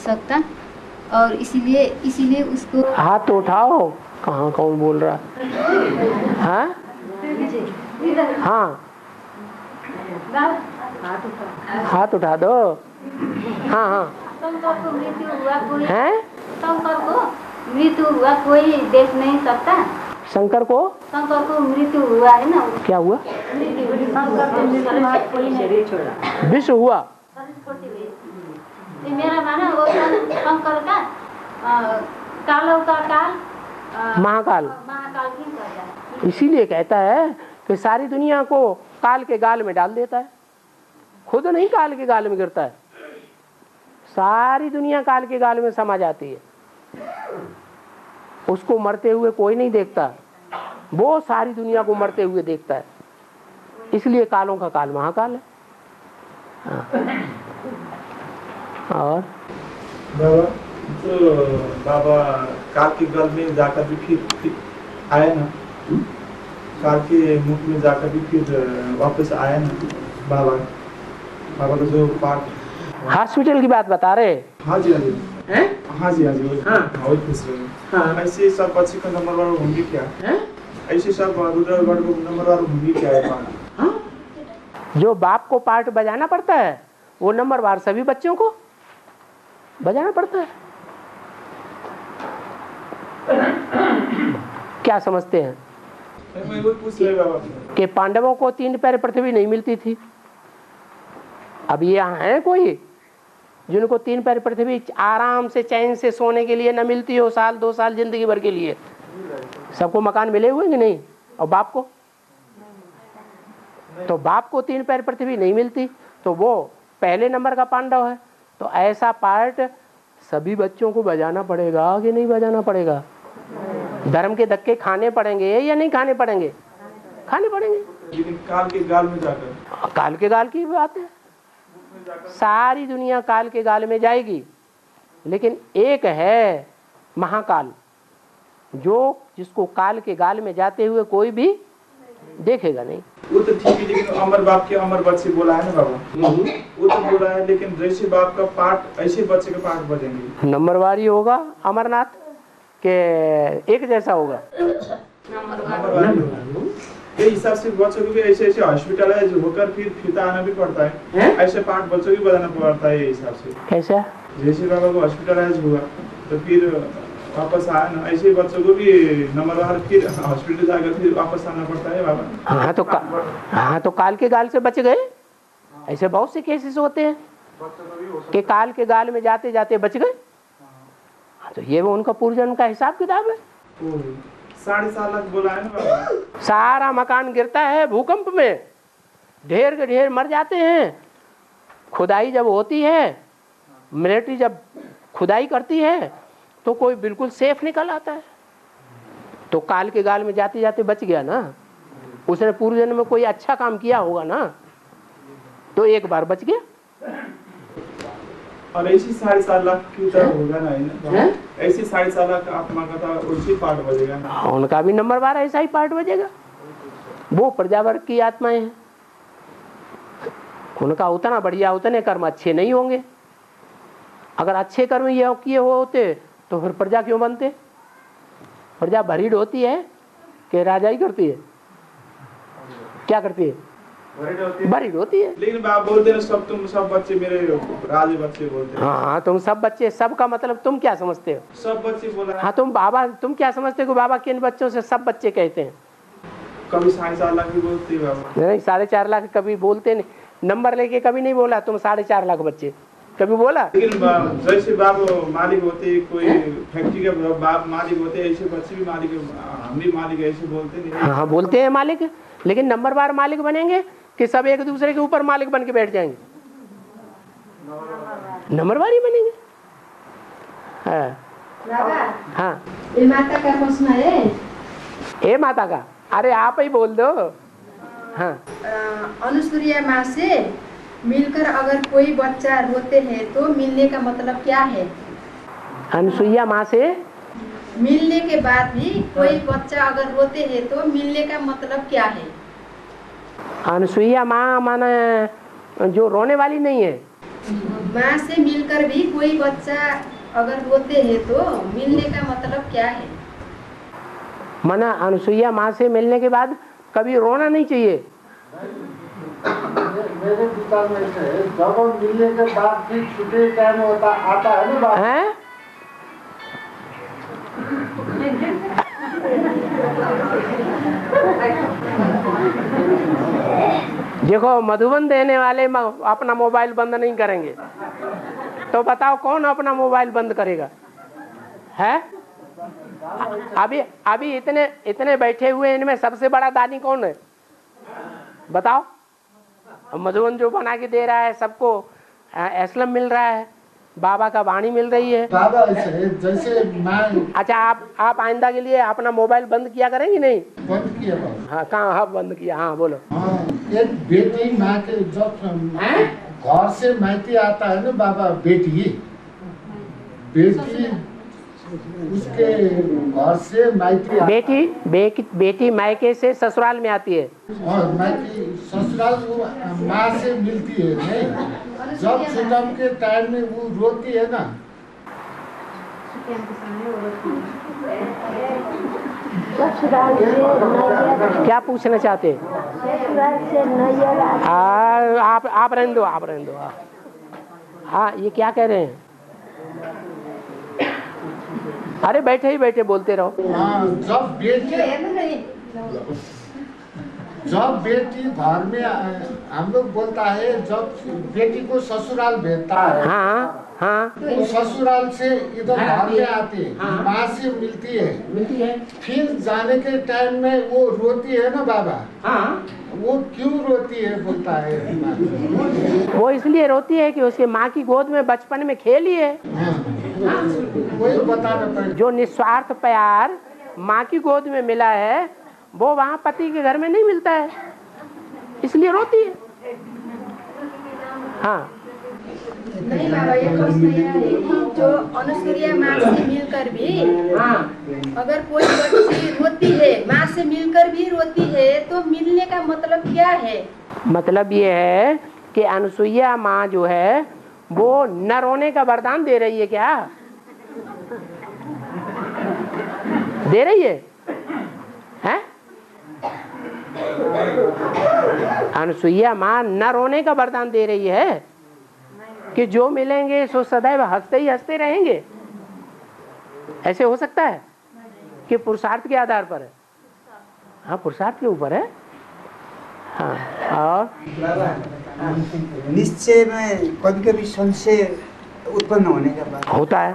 सकता, और इसीलिए उसको। हाथ तो उठाओ। कहाँ कौन बोल रहा? हाँ हाँ, हाथ उठा दो। हाँ हाँ, शंकर को मृत्यु हुआ कोई हैं? शंकर को मृत्यु हुआ कोई देख नहीं सकता। शंकर को मृत्यु हुआ है ना। क्या हुआ? विश्व हुआ। मेरा माना वो शंकर का कालों का काल महाकाल ही कर जाए। इसीलिए कहता है कि सारी दुनिया को काल के गाल में डाल देता है, खुद नहीं काल के गाल में गिरता है। सारी दुनिया काल के गाल में समा जाती है। उसको मरते हुए कोई नहीं देखता, वो सारी दुनिया को मरते हुए देखता है। इसलिए कालों का काल महाकाल है। और बाबा काल के गल में जाकर भी फिर आए ना, कार के मुख में जाकर भी फिर वापस आया ना बाबा का जो पार्ट। हॉस्पिटल की बात बता रहे? हाँ जी हाँ जी हैं? हाँ जी हाँ जी वही पूछ रहे हैं। ऐसे सब बच्चे का नंबर वार होंगे क्या? ऐसे सब रुद्रगढ़ को नंबर वार होंगे क्या है पार्ट? जो बाप को पार्ट बजाना पड़ता है वो नंबर वार सभी बच्चों को बजाना पड़ता है। क्या समझते हैं मैं वही पूछ रहे बाबा कि पांडवों को 3 पैर पृथ्वी नहीं मिलती थी। अब यहाँ है कोई जिनको 3 पैर पृथ्वी आराम से चैन से सोने के लिए न मिलती हो, साल 2 साल जिंदगी भर के लिए? सबको मकान मिले हुए कि नहीं? और बाप को? तो बाप को 3 पैर पृथ्वी नहीं मिलती तो वो पहले नंबर का पांडव है। तो ऐसा पार्ट सभी बच्चों को बजाना पड़ेगा कि नहीं बजाना पड़ेगा? धर्म के धक्के खाने पड़ेंगे या नहीं खाने पड़ेंगे? खाने पड़ेंगे। लेकिन काल के गाल में जाकर, काल के गाल की बात है, सारी दुनिया काल के गाल में जाएगी, लेकिन एक है महाकाल जो जिसको काल के गाल में जाते हुए कोई भी देखेगा नहीं। वो तो ठीक है, लेकिन अमर बाप के अमर बच्चे बोला है ना बाबा, वो तो बोला है, लेकिन जैसे बाप का पार्ट ऐसे बच्चे का पार्ट बजेंगे। नंबरवारी होगा अमरनाथ के एक जैसा होगा। ये हिसाब से बच्चों को भी ऐसे ऐसे हॉस्पिटलाइज होकर फिर आना भी पड़ता है। ऐसे पार्ट बच्चों को बताना पड़ता है ये हिसाब से। कैसा? जैसे बाबा को हॉस्पिटलाइज हुआ तो फिर वापस आया ना, ऐसे बच्चों को भी नंबरवार फिर हॉस्पिटल जाकर फिर वापस आना पड़ता है बाबा। हाँ तो काल के गाल से बच गए। ऐसे बहुत से केसेस होते हैं कि काल के गाल में जाते जाते बच गए। तो ये वो उनका पूर्वजन्म का हिसाब किताब है। 7.5 लाख बोला है ना बाबा। सारा मकान गिरता है भूकंप में, ढेर के ढेर मर जाते हैं। खुदाई जब होती है, मिलिट्री जब खुदाई करती है तो कोई बिल्कुल सेफ निकल आता है। तो काल के गाल में जाते जाते बच गया ना, उसने पूर्व जन्म में कोई अच्छा काम किया होगा ना, तो एक बार बच गया। और ऐसी 7.5 लाख की तरह होगा ना, ऐसी 7.5 लाख आत्मा का था उसी पार्ट बजेगा ना। उनका भी नंबर 12 ऐसा ही पार्ट बजेगा। वो प्रजावर्ग की आत्माएं हैं, उनका उतना बढ़िया उतने कर्म अच्छे नहीं होंगे। अगर अच्छे कर्म ये किए होते तो फिर प्रजा क्यों बनते? प्रजा भरीड होती है कि राजा ही करती है? क्या करती है? भरीड होती है। लेकिन बाप बोलते हैं सब, तुम सब बच्चे मेरे राजे बच्चे बोलते हैं। हाँ तुम सब बच्चे, सब का मतलब तुम क्या समझते हो? सब बच्चे बोला। हाँ तुम बाबा, तुम क्या समझते हो बाबा किन बच्चों से सब बच्चे कहते हैं? कभी 4.5 लाख भी बोलते हैं बाबा। नहीं 4.5 लाख कभी बोलते नहीं, नंबर लेके कभी नहीं बोला तुम 4.5 लाख बच्चे, कभी बोला? लेकिन जैसे बाप मालिक होते, कोई फैक्ट्री के बाप मालिक होते, ऐसे बच्चे भी मालिक, हम भी मालिक ऐसे बोलते नहीं। हाँ बोलते हैं मालिक, लेकिन नंबरवार मालिक बनेंगे कि सब एक दूसरे के ऊपर मालिक बन के बैठ जाएंगे? नंबरवार ही बनेंगे। हाँ ये माता का प्रश्न है। ए माता का, अरे आप ही बोल दो। हाँ अनुसूया माँ से मिलकर अगर कोई बच्चा रोते हैं तो मिलने का मतलब क्या है? अनुसुईया माँ से मिलने के बाद भी कोई बच्चा अगर रोते हैं तो मिलने का मतलब क्या है? अनुसुईया माँ माने जो रोने वाली नहीं है। माँ से मिलकर भी कोई बच्चा अगर रोते हैं तो मिलने का मतलब क्या है? माना अनुसुईया माँ से मिलने के बाद कभी रोना नहीं चाहिए। मेरे विचार में से जब हम मिलने के बाद भी छुट्टी टाइम होता आता है ना बात हैं? देखो मधुबन देने वाले अपना मोबाइल बंद नहीं करेंगे, तो बताओ कौन अपना मोबाइल बंद करेगा? है अभी इतने बैठे हुए इनमें सबसे बड़ा दानी कौन है बताओ? मधुबन जो बना के दे रहा है सबको, एस्लम मिल रहा है, बाबा का वाणी मिल रही है। दादा ऐसे जैसे मैं अच्छा आप आइंदा के लिए अपना मोबाइल बंद किया करेंगे? नहीं बंद किया बाबा। हाँ कहाँ? हाँ बंद किया। हाँ बोलो। हाँ एक बेटी माँ के जब घर से मायके आता है ना बाबा, बेटी उसके घर से मायके बेटी मायके से ससुराल में आती है और मायके ससुराल वो माँ से मिलती है नहीं। जब जन्म के टाइम में वो रोती है ना, क्या पूछना चाहते हैं? आप रहने दो। हाँ, ये क्या कह रहे हैं? अरे बैठे बोलते रहो। हाँ, जब बेटी घर में हम लोग बोलता है, जब बेटी को ससुराल भेजता है, हाँ, वो ससुराल से इधर घर में आती है, माँ से मिलती है। फिर जाने के टाइम में वो रोती है ना बाबा, वो क्यों रोती है बोलता है? वो इसलिए रोती है कि उसके माँ की गोद में बचपन में खेली है। वही बताना पड़ेगा। जो निस्वार्थ प्यार माँ की गोद में मिला है वो वहाँ पति के घर में नहीं मिलता है, इसलिए रोती है। हाँ, नहीं बाबा, ये प्रश्न यह है कि जो अनुसूया माँ से मिलकर भी अगर कोई बच्ची रोती है, माँ से मिलकर भी रोती है, तो मिलने का मतलब क्या है? मतलब ये है कि अनुसुईया माँ जो है वो न रोने का वरदान दे रही है। क्या दे रही है? हैं? अनुसुईया माँ न रोने का वरदान दे रही है कि जो मिलेंगे सो सदैव हंसते ही हंसते रहेंगे। ऐसे हो सकता है कि पुरुषार्थ के आधार पर है? हाँ, पुरुषार्थ के ऊपर है। हाँ, और निश्चय में कभी कभी संशय उत्पन्न होने का बात होता है।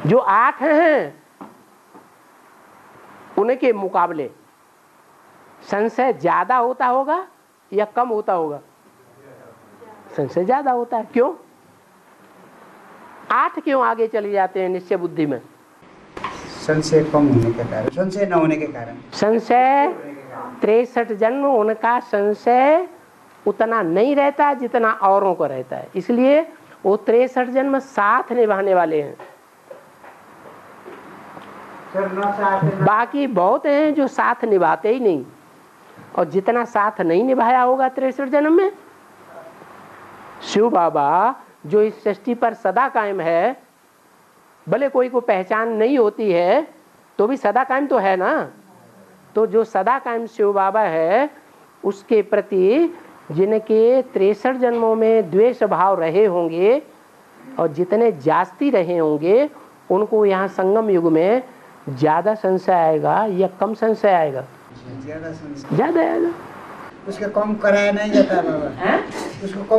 जो 8 हैं उनके मुकाबले संशय ज्यादा होता होगा या कम होता होगा? संशय ज्यादा होता है। क्यों? 8 क्यों आगे चले जाते हैं निश्चय बुद्धि में? संशय कम होने के कारण, संशय न होने के कारण। संशय 63 जन्म उनका संशय उतना नहीं रहता जितना औरों को रहता है, इसलिए वो 63 जन्म साथ निभाने वाले हैं। बाकी बहुत हैं जो साथ निभाते ही नहीं, और जितना साथ नहीं निभाया होगा 63 जन्म में, शिव बाबा जो इस सृष्टि पर सदा कायम है, भले कोई को पहचान नहीं होती है तो भी सदा कायम तो है ना। तो जो सदा कायम शिव बाबा है उसके प्रति जिनके 63 जन्मों में द्वेष भाव रहे होंगे और जितने जास्ती रहे होंगे, उनको यहाँ संगम युग में ज्यादा संशय आएगा या कम संशय आएगा? ज्यादा आएगा। उसका कम कराया नहीं जाता बाबा, उसको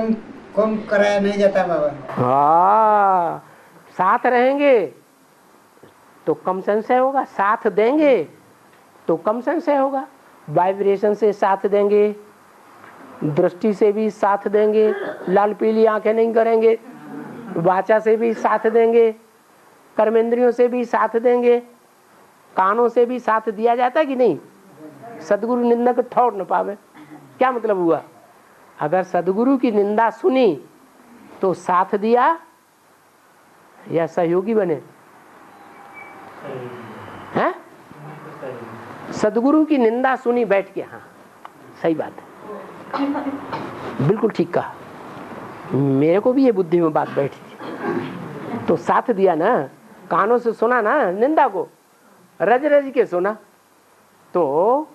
कम कराया नहीं जाता बाबा। हाँ, साथ रहेंगे तो कम संशय होगा, साथ देंगे तो कम संशय होगा। वाइब्रेशन से साथ देंगे, दृष्टि से भी साथ देंगे, लाल पीली आंखें नहीं करेंगे, वाचा से भी साथ देंगे, कर्मेंद्रियों से भी साथ देंगे, कानों से भी साथ दिया जाता है कि नहीं? सदगुरु निंदा को ठौर न पावे, क्या मतलब हुआ? अगर सदगुरु की निंदा सुनी तो साथ दिया या सहयोगी बने? हैं? सदगुरु की निंदा सुनी बैठ के, हाँ सही बात है, बिल्कुल ठीक कहा। मेरे को भी ये बुद्धि में बात बैठी थी, तो साथ दिया ना, कानों से सुना ना निंदा को, रज रज के सुना। तो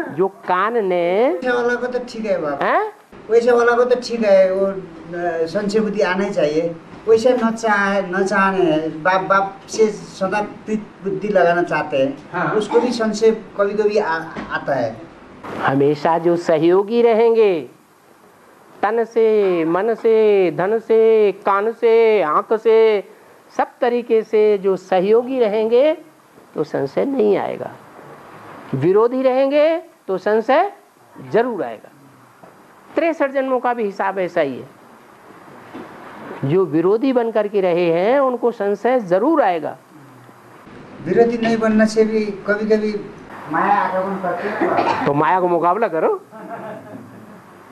जो कान ने वैसे वाला को तो ठीक है बाबा, वैसे वाला को तो ठीक है, वो संशय बुद्धि आना ही चाहिए। वैसे न चाहने बाप से सदा बुद्धि लगाना चाहते हैं, हाँ। उसको भी संशय कभी कभी आता है। हमेशा जो सहयोगी रहेंगे, तन से, मन से, धन से, कान से, आंख से, सब तरीके से जो सहयोगी रहेंगे तो संशय नहीं आएगा। विरोधी रहेंगे तो संशय जरूर आएगा। 63 जन्मों का भी हिसाब ऐसा ही है। जो विरोधी बन करके रहे हैं उनको संशय जरूर आएगा। विरोधी नहीं बनने से भी कभी कभी माया आगमन करती है, तो माया को मुकाबला करो।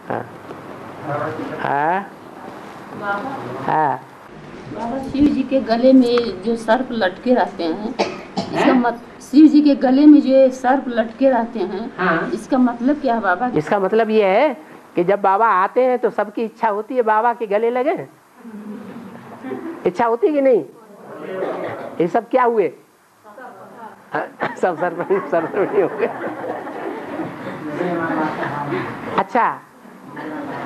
हाँ। हाँ। हाँ। बाबा शिव जी के गले में जो सर्प लटके रहते हैं, इसका शिव जी के गले में जो सर्प लटके रहते हैं, हाँ। इसका मतलब क्या है बाबा? इसका मतलब ये है कि जब बाबा आते हैं तो सबकी इच्छा होती है बाबा के गले लगे। इच्छा होती है कि नहीं? ये सब क्या हुए? सब सर्वनी हो गए। अच्छा,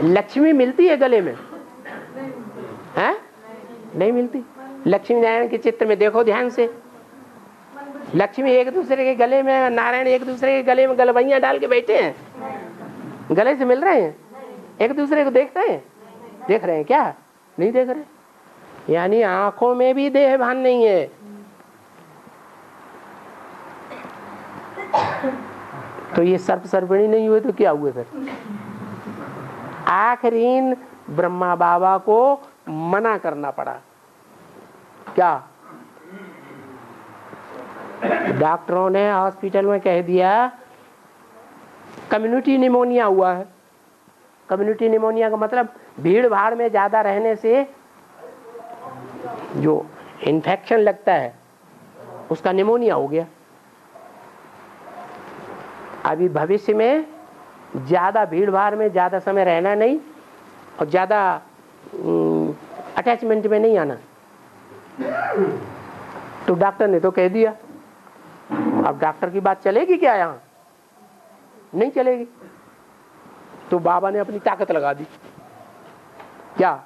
लक्ष्मी मिलती है गले में? हैं? नहीं मिलती। लक्ष्मी नारायण के चित्र में देखो ध्यान से, लक्ष्मी एक दूसरे के गले में, नारायण एक दूसरे के गले में गलवैया डाल के बैठे हैं, गले से मिल रहे हैं, एक दूसरे को देख रहे हैं? देख रहे हैं क्या? नहीं देख रहे। यानी आंखों में भी देह भान नहीं है। तो ये सर्प सर्पिणी नहीं हुए तो क्या हुए फिर? आखिरीन ब्रह्मा बाबा को मना करना पड़ा। क्या? डॉक्टरों ने हॉस्पिटल में कह दिया कम्युनिटी निमोनिया हुआ है। कम्युनिटी निमोनिया का मतलब भीड़ भाड़ में ज्यादा रहने से जो इन्फेक्शन लगता है उसका निमोनिया हो गया। अभी भविष्य में ज्यादा भीड़ भाड़ में ज्यादा समय रहना नहीं और ज्यादा अटैचमेंट में नहीं आना। तो डॉक्टर ने तो कह दिया, अब डॉक्टर की बात चलेगी क्या? यहाँ नहीं चलेगी। तो बाबा ने अपनी ताकत लगा दी। क्या?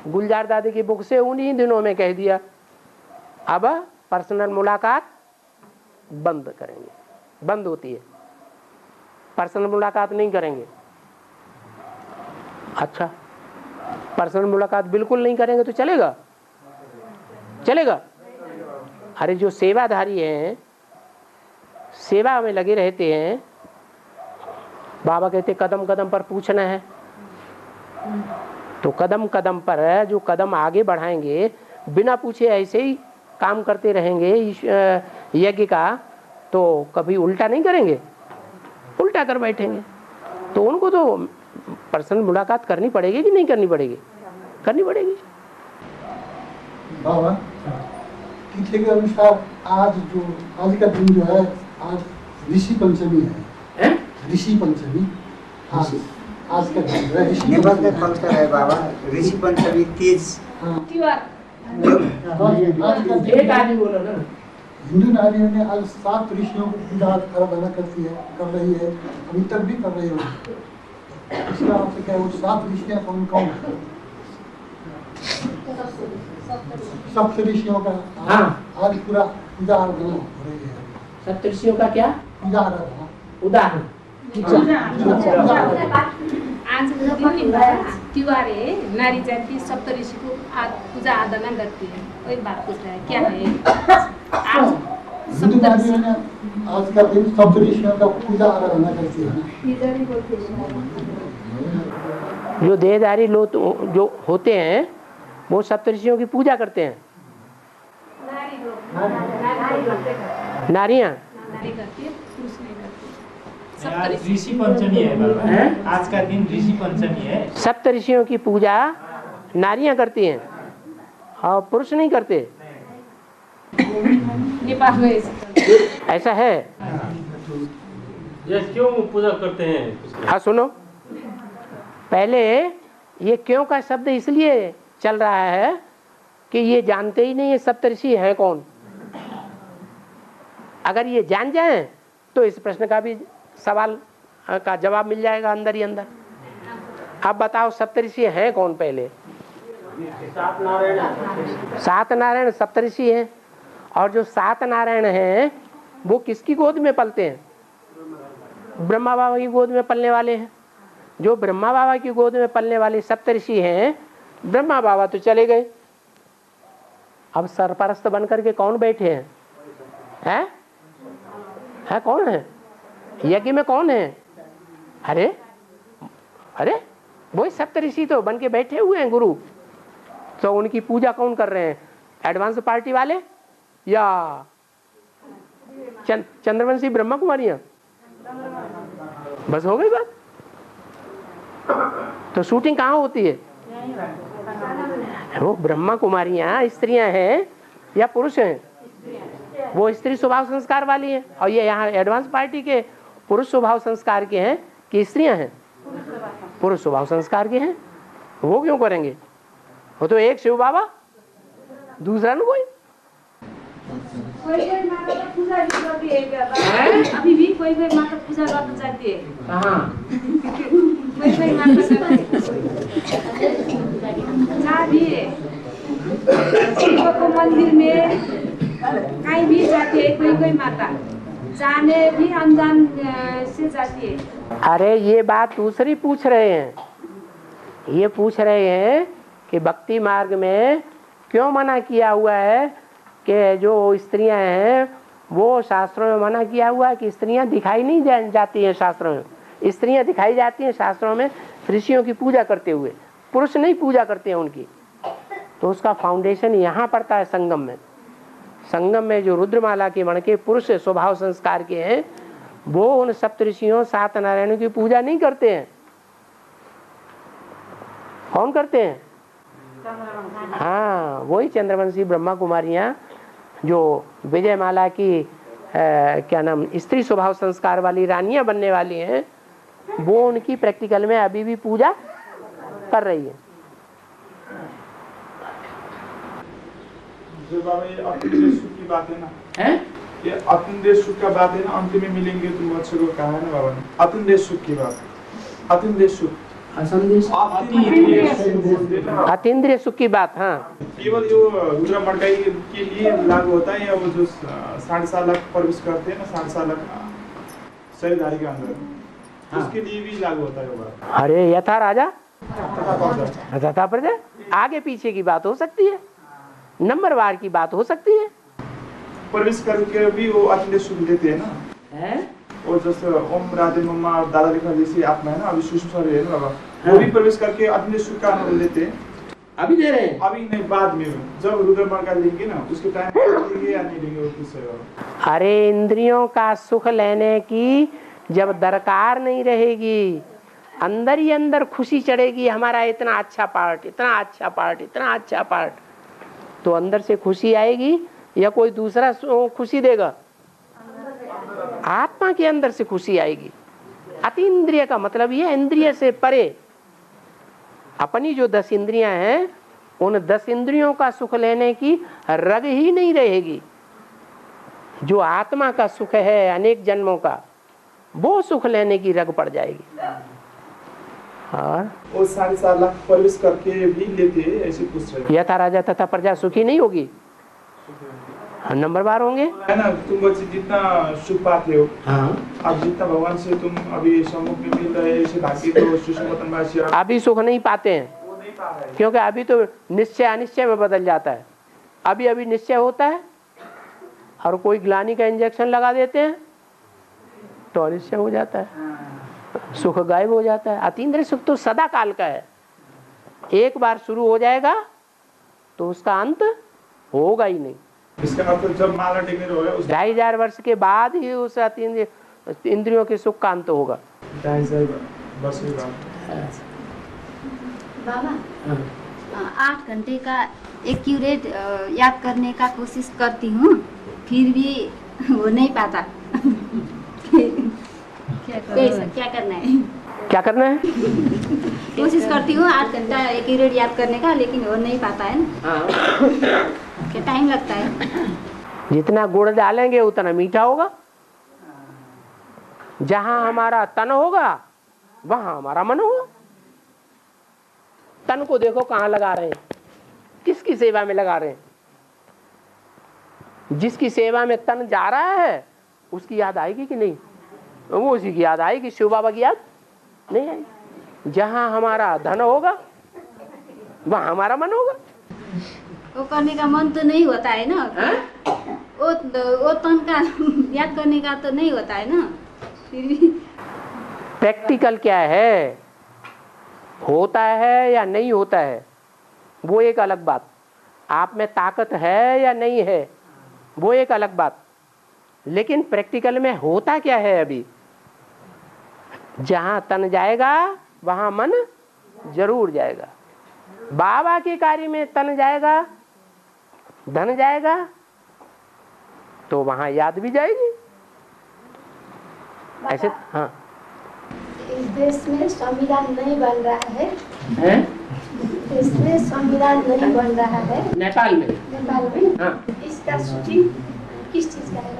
गुलजार दादी की बुक से उन्हीं दिनों में कह दिया अब पर्सनल मुलाकात बंद करेंगे, बंद होती है, पर्सनल मुलाकात नहीं करेंगे। अच्छा, पर्सनल मुलाकात बिल्कुल नहीं करेंगे तो चलेगा? चलेगा? अरे जो सेवाधारी हैं, सेवा में लगे रहते हैं, बाबा कहते कदम कदम पर पूछना है। तो कदम कदम पर जो कदम आगे बढ़ाएंगे, बिना पूछे ऐसे ही काम करते रहेंगे यज्ञ का, तो कभी उल्टा नहीं करेंगे, उल्टा कर बैठेंगे। तो उनको तो पर्सनल मुलाकात करनी पड़ेगी कि नहीं करनी पड़ेगी? करनी पड़ेगी। बाबा पीछे के अनुसार आज का दिन जो है, आज ऋषि पंचमी है। ऋषि पंचमी आज का दिन है। नेपाल का कल्चर है बाबा, ऋषि पंचमी तीज। हिंदू नारियों ने आज 7 ऋषियों को पूजा आराधना करती है, कर रही है, अभी तक भी कर रही है। इसका आपसे क्या, वो 7 ऋषियाँ कौन कौन है? सप्त ऋषियों का आज पूरा पूजा आराधना हो रही है। सप्त ऋषियों का क्या? पूजा आराधना। उदाहरण आज त्योहार है, नारी जाति सप्तऋषि को पूजा आराधना करती है। वही बात पूछ रहा है क्या है? आज हिंदू नारियों ने आज का दिन सप्त ऋषियों का पूजा आराधना करती है। जो देहधारी लोग जो होते हैं वो सप्तऋषियों की पूजा करते हैं। नारियां आज ऋषि पंचमी है बाबा, आज का दिन ऋषि पंचमी है। सप्तऋषियों की पूजा नारियां करती हैं और पुरुष नहीं करते। नेपाल में ऐसा है? ये क्यों पूजा करते हैं? हाँ सुनो, पहले ये क्यों का शब्द इसलिए चल रहा है कि ये जानते ही नहीं है सप्तऋषि हैं कौन। अगर ये जान जाएं तो इस प्रश्न का भी सवाल का जवाब मिल जाएगा अंदर ही अंदर। अब बताओ सप्तऋषि हैं कौन? पहले 7 नारायण सप्तऋषि हैं। और जो 7 नारायण हैं वो किसकी गोद में पलते हैं? ब्रह्मा बाबा की गोद में पलने वाले हैं। जो ब्रह्मा बाबा की गोद में पलने वाले सप्तऋषि हैं, ब्रह्मा बाबा तो चले गए, अब सरपरस्त बनकर के कौन बैठे हैं? है कौन है यज्ञ में? कौन है? अरे वही सप्तऋषि तो बन के बैठे हुए हैं गुरु। तो उनकी पूजा कौन कर रहे हैं? एडवांस पार्टी वाले या चंद्रवंशी ब्रह्मा कुमारियां? बस हो गई बात। तो शूटिंग कहाँ होती है? वो ब्रह्मा कुमारियाँ स्त्रियां हैं या पुरुष हैं? वो स्त्री स्वभाव संस्कार वाली हैं, और ये यहाँ एडवांस पार्टी के पुरुष स्वभाव संस्कार के हैं कि स्त्रियां हैं? पुरुष स्वभाव संस्कार के हैं। वो क्यों करेंगे? वो तो एक शिव बाबा, दूसरा न कोई। कोई माता तो पूजा भी करती है क्या? अभी भी कोई माता पूजा करना चाहती है। कोई माता जहाँ भी है शिव को मंदिर में कहीं भी जाती है, कोई माता जाने भी अनजान से जाती है। अरे ये बात दूसरी पूछ रहे हैं, ये पूछ रहे हैं कि भक्ति मार्ग में क्यों मना किया हुआ है कि जो स्त्रियां हैं, वो शास्त्रों में मना किया हुआ है कि स्त्रियां दिखाई नहीं जाती हैं। शास्त्रों में स्त्रियां दिखाई जाती हैं, शास्त्रों में ऋषियों की पूजा करते हुए, पुरुष नहीं पूजा करते हैं उनकी। तो उसका फाउंडेशन यहाँ पड़ता है संगम में। संगम में जो रुद्रमाला के मण के पुरुष स्वभाव संस्कार के हैं, वो उन सप्त ऋषियों 7 नारायणों की पूजा नहीं करते हैं। कौन करते हैं? हाँ, वही चंद्रवंशी ब्रह्मा कुमारियाँ जो विजयमाला की क्या नाम स्त्री स्वभाव संस्कार वाली रानियां बनने वाली हैं, वो उनकी प्रैक्टिकल में अभी भी पूजा कर रही है। जो बाबा ये अतिंद्रिय सुख की बात है ना, ये अतिंद्रिय सुख का बात है ना, अंत में मिलेंगे तुम बच्चों को कहा है ना बाबा ने, अतिंद्रिय सुख की बात, अतिंद्रिय सुख, अतीन्द्रिय सुख की बात। हाँ, केवल जो रुद्र मड़काई के लिए लागू होता है, या वो जो 7.5 लाख प्रवेश करते हैं ना, 7.5 लाख शरीरधारी के अंदर, उसके लिए भी लागू होता है वो। अरे यथा राजा तथा प्रजा, आगे पीछे की बात हो सकती है, नंबरवार की बात हो सकती है। प्रवेश करके भी वो अतिंद्रिय सुख देते हैं ना, और जैसे ओम राधे मम्मा और दादा लिखा जैसी आत्मा है ना, अभी सूक्ष्म शरीर है ना बाबा, वो भी प्रवेश करके अतिंद्रिय सुख का अनुभव लेते हैं। अभी दे रहे हैं? अभी नहीं, बाद में जब रुद्र मड़का लेंगे ना, उसके टाइम लेंगे या नहीं लेंगे वो किससे बाबा। अरे इंद्रियों का सुख लेने की जब दरकार नहीं रहेगी, अंदर ही अंदर खुशी चढ़ेगी, हमारा इतना अच्छा पार्ट, इतना अच्छा पार्ट, इतना अच्छा पार्ट, तो अंदर से खुशी आएगी या कोई दूसरा खुशी देगा? आत्मा के अंदर से खुशी आएगी। अतीन्द्रिय का मतलब ये इंद्रिय से परे। अपनी जो 10 इंद्रियां हैं, उन 10 इंद्रियों का सुख लेने की रग ही नहीं रहेगी। जो आत्मा का सुख है अनेक जन्मों का, वो सुख लेने की रग पड़ जाएगी। और वो 7.5 लाख प्रवेश करके भी लेते हैं, ऐसे पूछ रहे। यथा राजा तथा प्रजा सुखी नहीं होगी, नंबरवार होंगे है ना। तुम बच्चे जितना सुख पाते हो, अब जितना भगवान से तुम अभी सम्मुख में मिल रहे हैं, बाकी तो सुषमतनवासी अभी सुख नहीं पाते हैं, वो नहीं पा रहे, क्योंकि अभी तो निश्चय अनिश्चय में बदल जाता है। अभी अभी निश्चय होता है और कोई ग्लानि का इंजेक्शन लगा देते हैं तो अनिश्चय हो जाता है, सुख गायब हो जाता है। अतीन्द्रिय सुख तो सदा काल का है, एक बार शुरू हो जाएगा तो उसका अंत होगा ही नहीं। इसका मतलब जब माला टेकने होगा 2500 वर्ष के बाद ही उस इंद्रियों के सुख का अंत होगा। 2500 वर्ष के बाद। बाबा 8 घंटे का एक्यूरेट याद करने का कोशिश करती हूँ, फिर भी हो नहीं पाता। क्या करना है? क्या करना है? कोशिश करती हूँ 8 घंटा एक्यूरेट याद करने का, लेकिन हो नहीं पाता है ना, क्या टाइम लगता है। जितना गुड़ डालेंगे उतना मीठा होगा। जहां हमारा तन होगा वहां हमारा मन होगा। तन को देखो कहाँ लगा रहे हैं, किसकी सेवा में लगा रहे हैं। जिसकी सेवा में तन जा रहा है उसकी याद आएगी कि नहीं? वो उसी की याद आएगी, शिव बाबा की याद नहीं आएगी। जहां हमारा धन होगा वहां हमारा मन होगा। वो करने का मन तो नहीं होता है ना, वो तन का याद करने का तो नहीं होता है ना, फिर भी प्रैक्टिकल क्या है, होता है या नहीं होता है वो एक अलग बात, आप में ताकत है या नहीं है वो एक अलग बात, लेकिन प्रैक्टिकल में होता क्या है। अभी जहां तन जाएगा वहां मन जरूर जाएगा। बाबा के कार्य में तन जाएगा, धन जाएगा, तो वहां याद भी जाएगी। ऐसे हाँ। इस देश में संविधान नहीं बन रहा है, देश में संविधान नहीं बन रहा है। नेपाल में हाँ। इसका सूची किस चीज का है?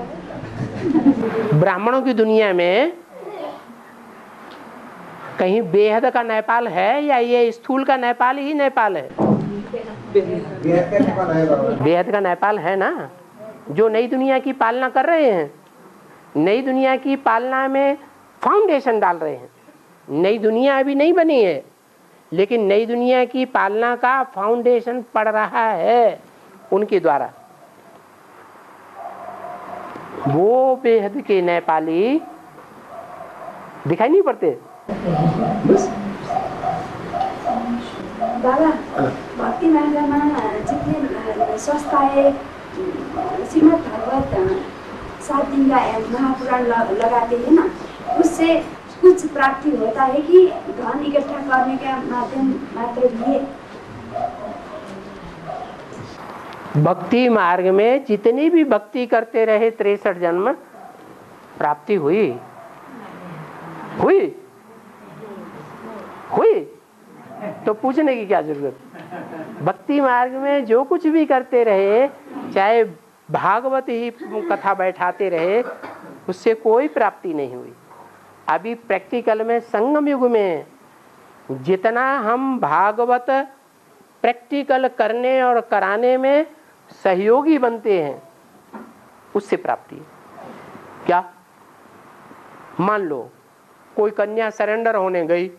ब्राह्मणों की दुनिया में कहीं बेहद का नेपाल है या ये स्थूल का नेपाल ही नेपाल है? बेहद का नेपाल है ना, जो नई दुनिया की पालना कर रहे हैं, नई दुनिया की पालना में फाउंडेशन डाल रहे हैं। नई दुनिया अभी नहीं बनी है, लेकिन नई दुनिया की पालना का फाउंडेशन पड़ रहा है उनके द्वारा। वो बेहद के नेपाली दिखाई नहीं पड़ते। बाबा, भक्ति मार्गमा जितने संस्थाएं श्रीमद् भागवत 7 दिन का महापुराण लगाते हैं ना, उससे कुछ प्राप्ति होता है कि धन इकट्ठा करने का माध्यम मात्र ये? भक्ति मार्ग में जितनी भी भक्ति करते रहे 63 जन्म, प्राप्ति हुई हुई हुई, तो पूछने की क्या जरूरत। भक्ति मार्ग में जो कुछ भी करते रहे, चाहे भागवत ही कथा बैठाते रहे, उससे कोई प्राप्ति नहीं हुई। अभी प्रैक्टिकल में संगम युग में जितना हम भागवत प्रैक्टिकल करने और कराने में सहयोगी बनते हैं, उससे प्राप्ति। क्या मान लो कोई कन्या सरेंडर होने गई,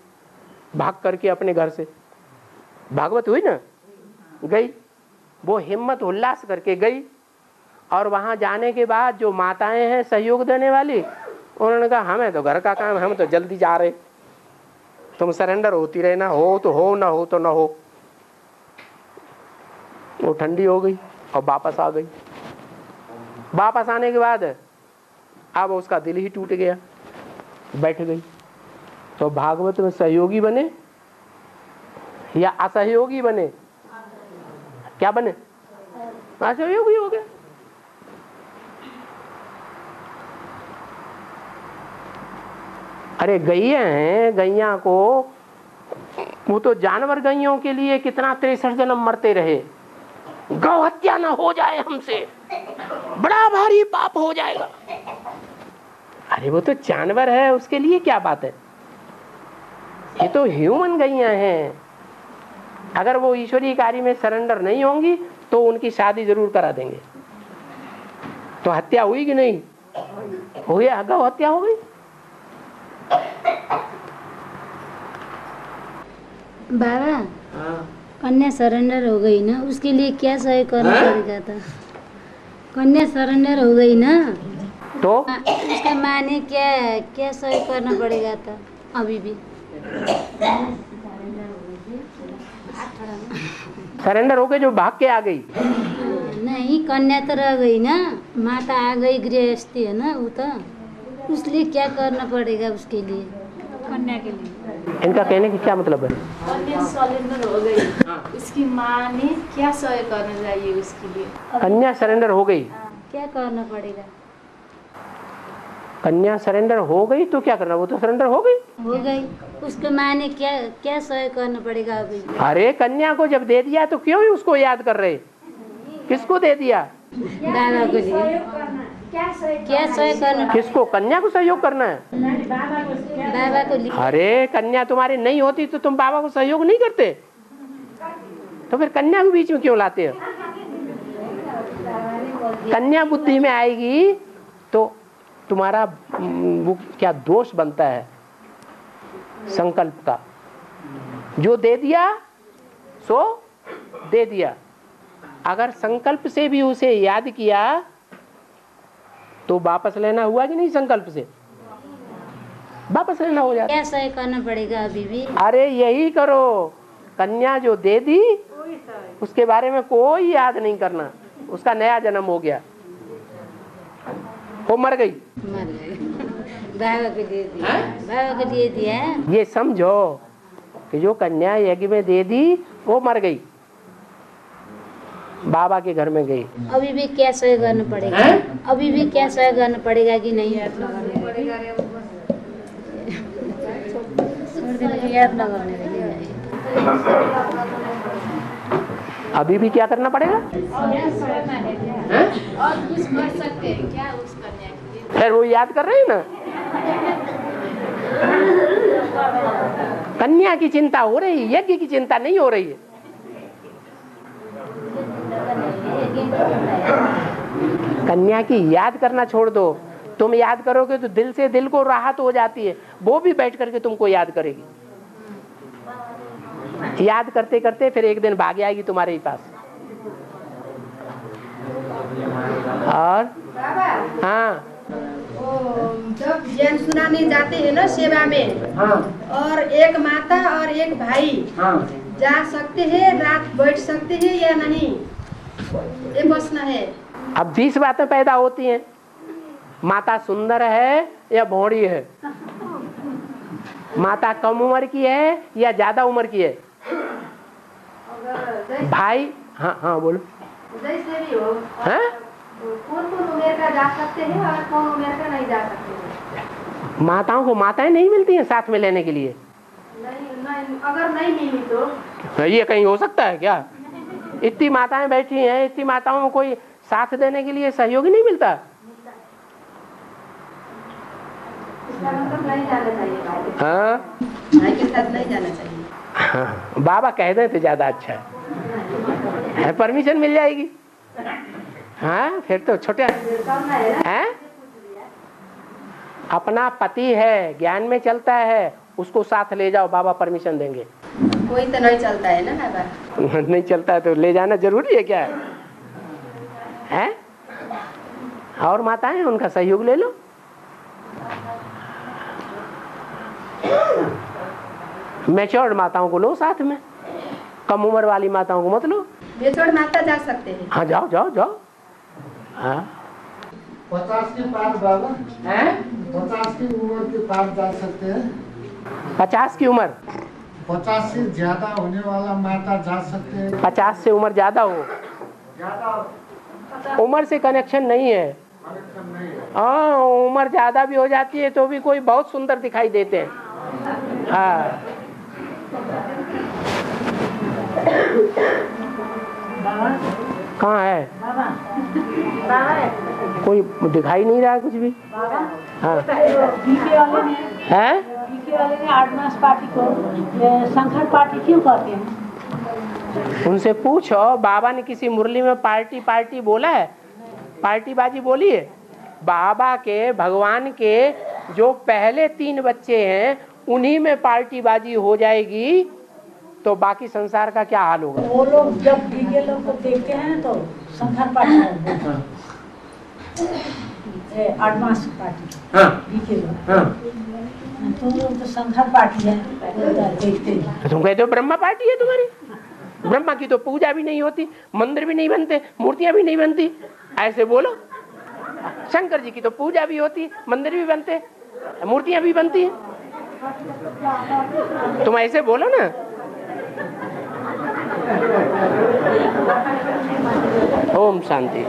भाग करके अपने घर से, भागवत हुई ना, गई, वो हिम्मत उल्लास करके गई, और वहां जाने के बाद जो माताएं हैं सहयोग देने वाली, उन्होंने कहा हमें तो घर का काम, हम तो जल्दी जा रहे, तुम सरेंडर होती रहे ना, हो तो हो, ना हो तो ना हो। वो ठंडी हो गई और वापस आ गई। वापस आने के बाद अब उसका दिल ही टूट गया, बैठ गई। तो भागवत में सहयोगी बने या असहयोगी बने? क्या बने? असहयोगी हो गए। अरे गैया हैं, गैया को वो तो जानवर गैयों के लिए कितना 63 जन्म मरते रहे। गौ हत्या ना हो जाए हमसे, बड़ा भारी पाप हो जाएगा। अरे वो तो जानवर है, उसके लिए क्या बात है। ये तो ह्यूमन गैया हैं। अगर वो ईश्वरीय कार्य में सरेंडर नहीं होंगी तो उनकी शादी जरूर करा देंगे। तो हत्या हुई कि नहीं हुई? गौ हत्या हो गई। बाबा, कन्या सरेंडर हो गई ना, उसके लिए क्या सहयोग करना पड़ेगा था? कन्या सरेंडर हो गई ना, तो उसका माने क्या क्या सहयोग करना पड़ेगा था? अभी भी सरेंडर होके जो भाग के आ गई? नहीं, कन्या तो रह गई ना, माता आ गई, गृहस्थी है ना वो तो, उसलिए क्या करना पड़ेगा उसके लिए, कन्या के लिए? इनका कहने की क्या मतलब है? कन्या सरेंडर हो गई, उसकी माँ ने क्या सहयोग करना चाहिए उसके लिए? कन्या सरेंडर हो गई, क्या करना पड़ेगा? कन्या सरेंडर हो गई तो क्या करना? वो तो सरेंडर हो गई। उसके माँ ने क्या क्या सहयोग करना पड़ेगा अभी? अरे कन्या को जब दे दिया तो क्यों ही उसको याद कर रहे? किसको दे दिया? बाबा को लिए। क्या सहयोग करना? किसको? कन्या को सहयोग करना है? बाबा को लिए। अरे कन्या तुम्हारी नहीं होती तो तुम बाबा को सहयोग नहीं करते, तो फिर कन्या को बीच में क्यों लाते हो? कन्या बुद्धि में आएगी तो तुम्हारा वो क्या दोष बनता है संकल्प का। जो दे दिया सो दे दिया। अगर संकल्प से भी उसे याद किया तो वापस लेना हुआ कि नहीं? संकल्प से वापस लेना हो जाता। क्या सहयोग करना पड़ेगा अभी भी? अरे यही करो, कन्या जो दे दी उसके बारे में कोई याद नहीं करना, उसका नया जन्म हो गया, वो मर गई। बाबा को दे दिया, बाबा को दे दिया। ये समझो, कि जो कन्या यज्ञ में दे दी वो मर गई, बाबा के घर में गई। अभी भी क्या सहयोग करना पड़ेगा? अभी भी क्या सहयोग करना पड़ेगा कि नहीं? याद न करने अभी भी क्या करना पड़ेगा? और कुछ कर सकते हैं क्या उस कन्या के लिए? फिर वो याद कर रहे हैं ना, कन्या की चिंता हो रही है, यज्ञ की चिंता नहीं हो रही है। कन्या की याद करना छोड़ दो। तुम याद करोगे तो दिल से दिल को राहत हो जाती है, वो भी बैठ करके तुमको याद करेगी। याद करते करते फिर एक दिन भाग आएगी तुम्हारे ही पास। और हाँ, जब ज्ञान सुनाने जाते हैं ना सेवा में, हाँ, और एक माता और एक भाई, हाँ, जा सकते हैं, रात बैठ सकते हैं या नहीं, ये प्रश्न है। अब 20 बातें पैदा होती हैं। माता सुंदर है या भौड़ी है, माता कम उम्र की है या ज्यादा उम्र की है, भाई, हाँ हाँ बोलो, जैसे भी हो, कौन उम्र का जा सकते हैं और कौन उम्र का नहीं जा सकते हैं। माताओं को माताएं नहीं मिलती हैं साथ में लेने के लिए? नहीं, अगर नहीं मिली तो ये कहीं हो सकता है क्या? इतनी माताएं बैठी हैं, इतनी माताओं में कोई साथ देने के लिए सहयोगी नहीं मिलता? इसका मतलब नहीं जाना चाहिए, हाँ, भाई के साथ नहीं जाना चाहिए। हाँ, बाबा कह दें तो ज्यादा अच्छा है, परमिशन मिल जाएगी। हाँ, फिर तो छोटे हैं, अपना पति है, ज्ञान में चलता है, उसको साथ ले जाओ, बाबा परमिशन देंगे। कोई तो नहीं चलता है ना बाबा? नहीं चलता है तो ले जाना जरूरी है क्या है? और माताएं, उनका सहयोग ले लो। मैच्योर्ड माताओं को लो साथ में, कम उम्र वाली माताओं को मत लो। मैच्योर्ड माता जा सकते हैं? हाँ, जाओ जाओ जाओ। हाँ, 50 के पार बाबा है, 50 की उम्र के पार जा सकते हैं। 50 की उम्र, 50 से ज्यादा होने वाला माता जा सकते हैं। 50 से उम्र ज्यादा हो, उम्र से कनेक्शन नहीं है। हाँ, उम्र ज्यादा भी हो जाती है तो भी कोई बहुत सुंदर दिखाई देते हैं। हाँ, कहाँ है? कोई दिखाई नहीं रहा कुछ भी। हाँ, है? आडमास पार्टी को शंकर पार्टी क्यों कहते हैं? उनसे पूछो, बाबा ने किसी मुरली में पार्टी पार्टी बोला है? पार्टी बाजी बोली है? बाबा के, भगवान के जो पहले 3 बच्चे हैं उन्हीं में पार्टी बाजी हो जाएगी तो बाकी संसार का क्या हाल होगा? वो लोग जब डीजे लोग को देखते हैं तो शंकर पार्टी आडमास पार्टी, हाँ, डीजे लोग, हाँ, तो शंकर पार्टी है देखते हैं। तुम कहते हो ब्रह्मा पार्टी है तुम्हारी? ब्रह्मा की तो पूजा भी नहीं होती, मंदिर भी नहीं बनते, मूर्तियां भी नहीं बनती, ऐसे बोलो। शंकर जी की तो पूजा भी होती, मंदिर भी बनते, मूर्तियां भी बनती हैं, तुम ऐसे बोलो ना। ओम शांति।